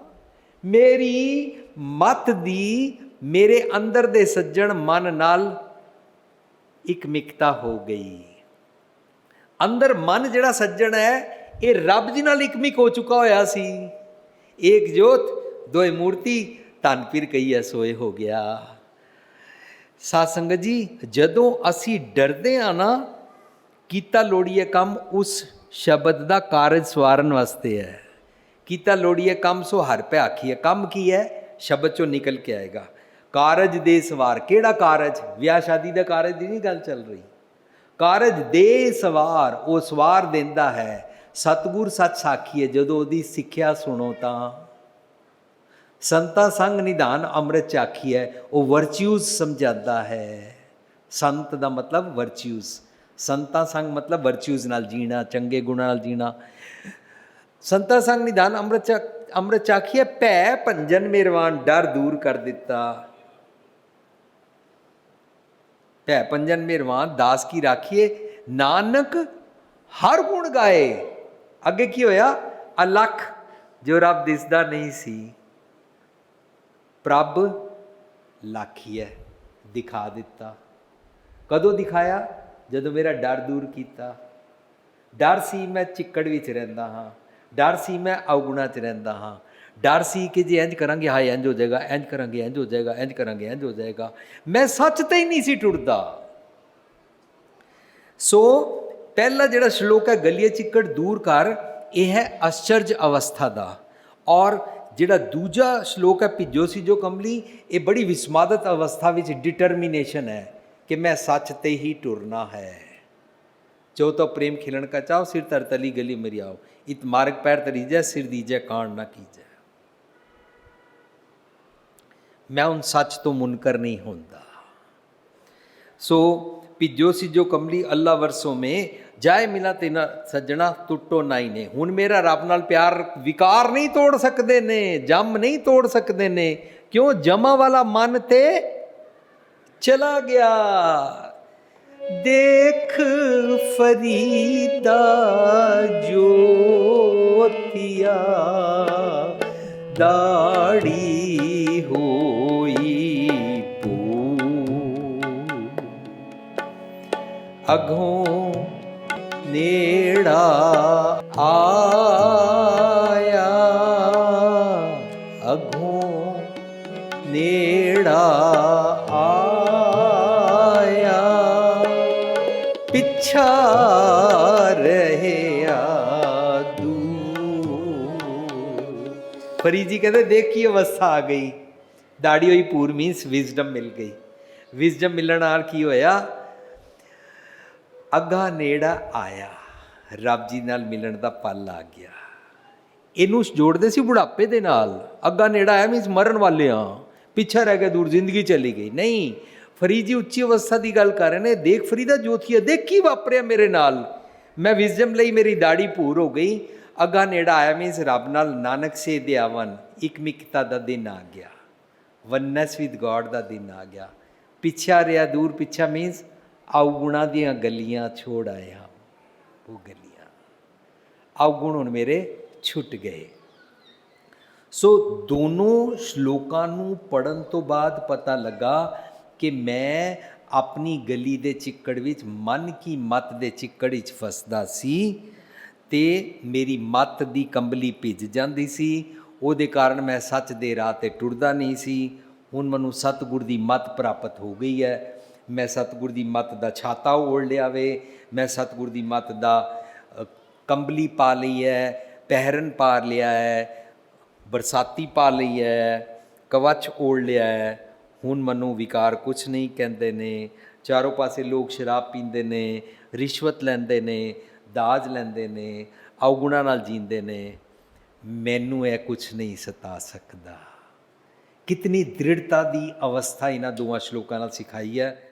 ਮੇਰੀ ਮੱਤ ਦੀ ਮੇਰੇ ਅੰਦਰ ਦੇ ਸੱਜਣ ਮਨ ਨਾਲ ਇਕਮਿਕਤਾ ਹੋ ਗਈ। ਅੰਦਰ ਮਨ ਜਿਹੜਾ ਸੱਜਣ ਹੈ ਇਹ ਰੱਬ ਜੀ ਨਾਲ ਇਕਮਿਕ ਹੋ ਚੁੱਕਾ ਹੋਇਆ ਸੀ। ਏਕ ਜੋਤ ਦੋਏ ਮੂਰਤੀ ਧੰਨ ਪੀਰ ਕਹੀਐ ਸੋਏ ਹੋ ਗਿਆ। ਸਾਧ ਸੰਗਤ ਜੀ, ਜਦੋਂ ਅਸੀਂ ਡਰਦੇ ਹਾਂ ਨਾ, ਕੀਤਾ ਲੋੜੀਏ ਕੰਮ ਉਸ ਸ਼ਬਦ ਦਾ ਕਾਰਜ ਸਵਾਰਨ ਵਾਸਤੇ ਹੈ। ਕੀਤਾ ਲੋੜੀਏ ਕੰਮ ਸੋ ਹਰ ਪੈ ਆਖੀਏ। ਕੰਮ ਕੀ ਹੈ? ਸ਼ਬਦ ਚੋਂ ਨਿਕਲ ਕੇ ਆਏਗਾ। ਕਾਰਜ ਦੇ ਸਵਾਰ। ਕਿਹੜਾ ਕਾਰਜ? ਵਿਆਹ ਸ਼ਾਦੀ ਦਾ ਕਾਰਜ ਦੀ ਨਹੀਂ ਗੱਲ ਚੱਲ ਰਹੀ। ਕਾਰਜ ਦੇ ਸਵਾਰ, ਉਹ ਸਵਾਰ ਦਿੰਦਾ ਹੈ। ਸਤਿਗੁਰ ਸੱਚ ਸਾਖੀ ਹੈ। ਜਦੋਂ ਉਹਦੀ ਸਿੱਖਿਆ ਸੁਣੋ ਤਾਂ ਸੰਤਾਂ ਸੰਗ ਨਿਧਾਨ ਅੰਮ੍ਰਿਤ ਚਾਖੀ ਹੈ। ਉਹ ਵਰਚਿਊਜ਼ ਸਮਝਾਉਂਦਾ ਹੈ। ਸੰਤ ਦਾ ਮਤਲਬ ਵਰਚਿਊਜ਼, ਸੰਤਾਂ ਸੰਗ ਮਤਲਬ ਵਰਚਿਊਜ਼ ਨਾਲ ਜੀਣਾ, ਚੰਗੇ ਗੁਣਾਂ ਨਾਲ ਜੀਣਾ। ਸੰਤਾਂ ਸੰਗ ਨਿਧਾਨ ਅੰਮ੍ਰਿਤ ਚਾਖੀਏ। ਭੈ ਭੰਜਨ ਮਿਰਵਾਨ, ਡਰ ਦੂਰ ਕਰ ਦਿੱਤਾ। ਭੈ ਭੰਜਨ ਮਿਰਵਾਨ, ਦਾਸ ਕੀ ਰਾਖੀਏ। ਨਾਨਕ ਹਰ ਗੁਣ ਗਾਏ। ਅੱਗੇ ਕੀ ਹੋਇਆ? ਅਲਖ, ਜੋ ਰੱਬ ਦਿਸਦਾ ਨਹੀਂ ਸੀ, ਪ੍ਰਭ ਲਾਖੀਐ ਦਿਖਾ ਦਿੱਤਾ। ਕਦੋਂ ਦਿਖਾਇਆ? ਜਦੋਂ ਮੇਰਾ ਡਰ ਦੂਰ ਕੀਤਾ। ਡਰ ਸੀ ਮੈਂ ਚਿੱਕੜ ਵਿੱਚ ਰਹਿੰਦਾ ਹਾਂ, ਡਰ ਸੀ ਮੈਂ ਅਵਗੁਣਾਂ 'ਚ ਰਹਿੰਦਾ ਹਾਂ, ਡਰ ਸੀ ਕਿ ਜੇ ਇੰਝ ਕਰਾਂਗੇ ਹਾਏ ਇੰਝ ਹੋ ਜਾਏਗਾ, ਇੰਝ ਕਰਾਂਗੇ ਇੰਝ ਹੋ ਜਾਏਗਾ, ਇੰਝ ਕਰਾਂਗੇ ਇੰਝ ਹੋ ਜਾਏਗਾ। ਮੈਂ ਸੱਚ ਤੇ ਹੀ ਨਹੀਂ ਸੀ ਟੁੱਟਦਾ। ਸੋ ਪਹਿਲਾ ਜਿਹੜਾ ਸ਼ਲੋਕ ਹੈ ਗਲੀਏ ਚਿੱਕੜ ਦੂਰ ਕਰ, ਇਹ ਹੈ ਅਸਚਰਜ ਅਵਸਥਾ ਦਾ। ਔਰ ਜਿਹੜਾ ਦੂਜਾ ਸ਼ਲੋਕ ਹੈ ਭਿੱਜੋ ਸੀ ਜੋ ਕੰਬਲੀ, ਇਹ ਬੜੀ ਵਿਸਮਾਦਤ ਅਵਸਥਾ ਵਿੱਚ ਡਿਟਰਮੀਨੇਸ਼ਨ ਹੈ ਕਿ ਮੈਂ ਸੱਚ ਤੇ ਹੀ ਟੁਰਨਾ ਹੈ। ਜੋ तो प्रेम खिलन का चाहो, सिर तर तली गली मरियाओ, इत मार्ग पैर तरीजै, सिर दीजै कांड ना कीजै। मैं उन सच तो मुनकर नहीं होंदा। सो ਭਿੱਜੋ ਸੀ ਜੋ ਕਮਲੀ ਅੱਲਾ ਵਰਸੋਂ ਮੇ ਜਾਏ ਮਿਲਾ ਤੇਨਾ ਸੱਜਣਾ ਟੁੱਟੋ ਨਾਈ ਨੇ। ਹੁਣ ਮੇਰਾ ਰੱਬ ਨਾਲ ਪਿਆਰ ਵਿਕਾਰ ਨਹੀਂ ਤੋੜ ਸਕਦੇ ਨੇ, ਜੰਮ ਨਹੀਂ ਤੋੜ ਸਕਦੇ ਨੇ। ਕਿਉਂ? ਜਮਾ ਵਾਲਾ ਮਨ ਤੇ ਚਲਾ ਗਿਆ। देख फरीदा ज्योतिया दाढ़ी होई पू, अघों नेड़ा आया, अघों नेड़ा ਪਿੱਛਾ ਰਹਿਆ ਦੂਰ। ਫਰੀਦ ਜੀ ਕਹਿੰਦੇ ਦੇਖ ਕੀ ਅਵਸਥਾ ਆ ਗਈ। ਦਾੜੀ ਹੋਈ ਪੂਰ ਮੀਨਸ ਵਿਜ਼ਡਮ ਮਿਲ ਗਈ। ਵਿਜ਼ਡਮ ਮਿਲਣ ਨਾਲ ਕੀ ਹੋਇਆ? ਅੱਗਾ ਨੇੜਾ ਆਇਆ, ਰੱਬ ਜੀ ਨਾਲ ਮਿਲਣ ਦਾ ਪਲ ਆ ਗਿਆ। ਇਹਨੂੰ ਜੋੜਦੇ ਸੀ ਬੁਢਾਪੇ ਦੇ ਨਾਲ। ਅੱਗਾ ਨੇੜਾ ਆਇਆ ਮੀਨਸ ਮਰਨ ਵਾਲੇ ਆ, ਪਿੱਛਾ ਰਹਿ ਗਿਆ ਦੂਰ, ਜ਼ਿੰਦਗੀ ਚਲੀ ਗਈ। ਨਹੀਂ, ਫਰੀਦ ਜੀ ਉੱਚੀ ਅਵਸਥਾ ਦੀ ਗੱਲ ਕਰ ਰਹੇ ਨੇ। ਦੇਖ ਫਰੀਦਾ ਜੋਥੀਆ, ਦੇਖ ਕੀ ਵਾਪਰਿਆ ਮੇਰੇ ਨਾਲ। ਮੈਂ ਵਿਜ਼ਡਮ ਲਈ ਮੇਰੀ ਦਾੜੀ ਭੂਰ ਹੋ ਗਈ। ਅੱਗਾ ਨੇੜਾ ਆਇਆ ਮੀਨਸ ਰੱਬ ਨਾਲ ਨਾਨਕ ਸੇ ਦਿਆਵਨ ਇਕਮਿਕਤਾ ਦਾ ਦਿਨ ਆ ਗਿਆ, ਵਨੈਸ ਵਿਦ ਗੋਡ ਦਾ ਦਿਨ ਆ ਗਿਆ। ਪਿੱਛਾ ਰਿਹਾ ਦੂਰ, ਪਿੱਛਾ ਮੀਨਸ ਅਵਗੁਣਾਂ ਦੀਆਂ ਗਲੀਆਂ ਛੋੜ ਆਇਆ। ਉਹ ਗਲੀਆਂ ਅਵਗੁਣ ਹੁਣ ਮੇਰੇ ਛੁੱਟ ਗਏ। ਸੋ ਦੋਨੋਂ ਸ਼ਲੋਕਾਂ ਨੂੰ ਪੜ੍ਹਨ ਤੋਂ ਬਾਅਦ ਪਤਾ ਲੱਗਾ ਕਿ ਮੈਂ ਆਪਣੀ ਗਲੀ ਦੇ ਚਿੱਕੜ ਵਿੱਚ, ਮਨ ਕੀ ਮੱਤ ਦੇ ਚਿੱਕੜ ਵਿੱਚ ਫਸਦਾ ਸੀ ਅਤੇ ਮੇਰੀ ਮੱਤ ਦੀ ਕੰਬਲੀ ਭਿੱਜ ਜਾਂਦੀ ਸੀ। ਉਹਦੇ ਕਾਰਨ ਮੈਂ ਸੱਚ ਦੇ ਰਾਹ 'ਤੇ ਟੁਰਦਾ ਨਹੀਂ ਸੀ। ਹੁਣ ਮੈਨੂੰ ਸਤਿਗੁਰ ਦੀ ਮੱਤ ਪ੍ਰਾਪਤ ਹੋ ਗਈ ਹੈ। ਮੈਂ ਸਤਿਗੁਰ ਦੀ ਮੱਤ ਦਾ ਛਾਤਾ ਓੜ ਲਿਆ ਵੇ, ਮੈਂ ਸਤਿਗੁਰ ਦੀ ਮੱਤ ਦਾ ਕੰਬਲੀ ਪਾ ਲਈ ਹੈ, ਪਹਿਰਨ ਪਾ ਲਿਆ ਹੈ, ਬਰਸਾਤੀ ਪਾ ਲਈ ਹੈ, ਕਵਚ ਓੜ ਲਿਆ ਹੈ। ਹੁਣ ਮੈਨੂੰ ਵਿਕਾਰ ਕੁਛ ਨਹੀਂ ਕਹਿੰਦੇ ਨੇ। ਚਾਰੋਂ ਪਾਸੇ ਲੋਕ ਸ਼ਰਾਬ ਪੀਂਦੇ ਨੇ, ਰਿਸ਼ਵਤ ਲੈਂਦੇ ਨੇ, ਦਾਜ ਲੈਂਦੇ ਨੇ, ਅਵਗੁਣਾਂ ਨਾਲ ਜੀਂਦੇ ਨੇ। ਮੈਨੂੰ ਇਹ ਕੁਛ ਨਹੀਂ ਸਤਾ ਸਕਦਾ। ਕਿਤਨੀ ਦ੍ਰਿੜਤਾ ਦੀ ਅਵਸਥਾ ਇਹਨਾਂ ਦੋਵਾਂ ਸ਼ਲੋਕਾਂ ਨਾਲ ਸਿਖਾਈ ਹੈ।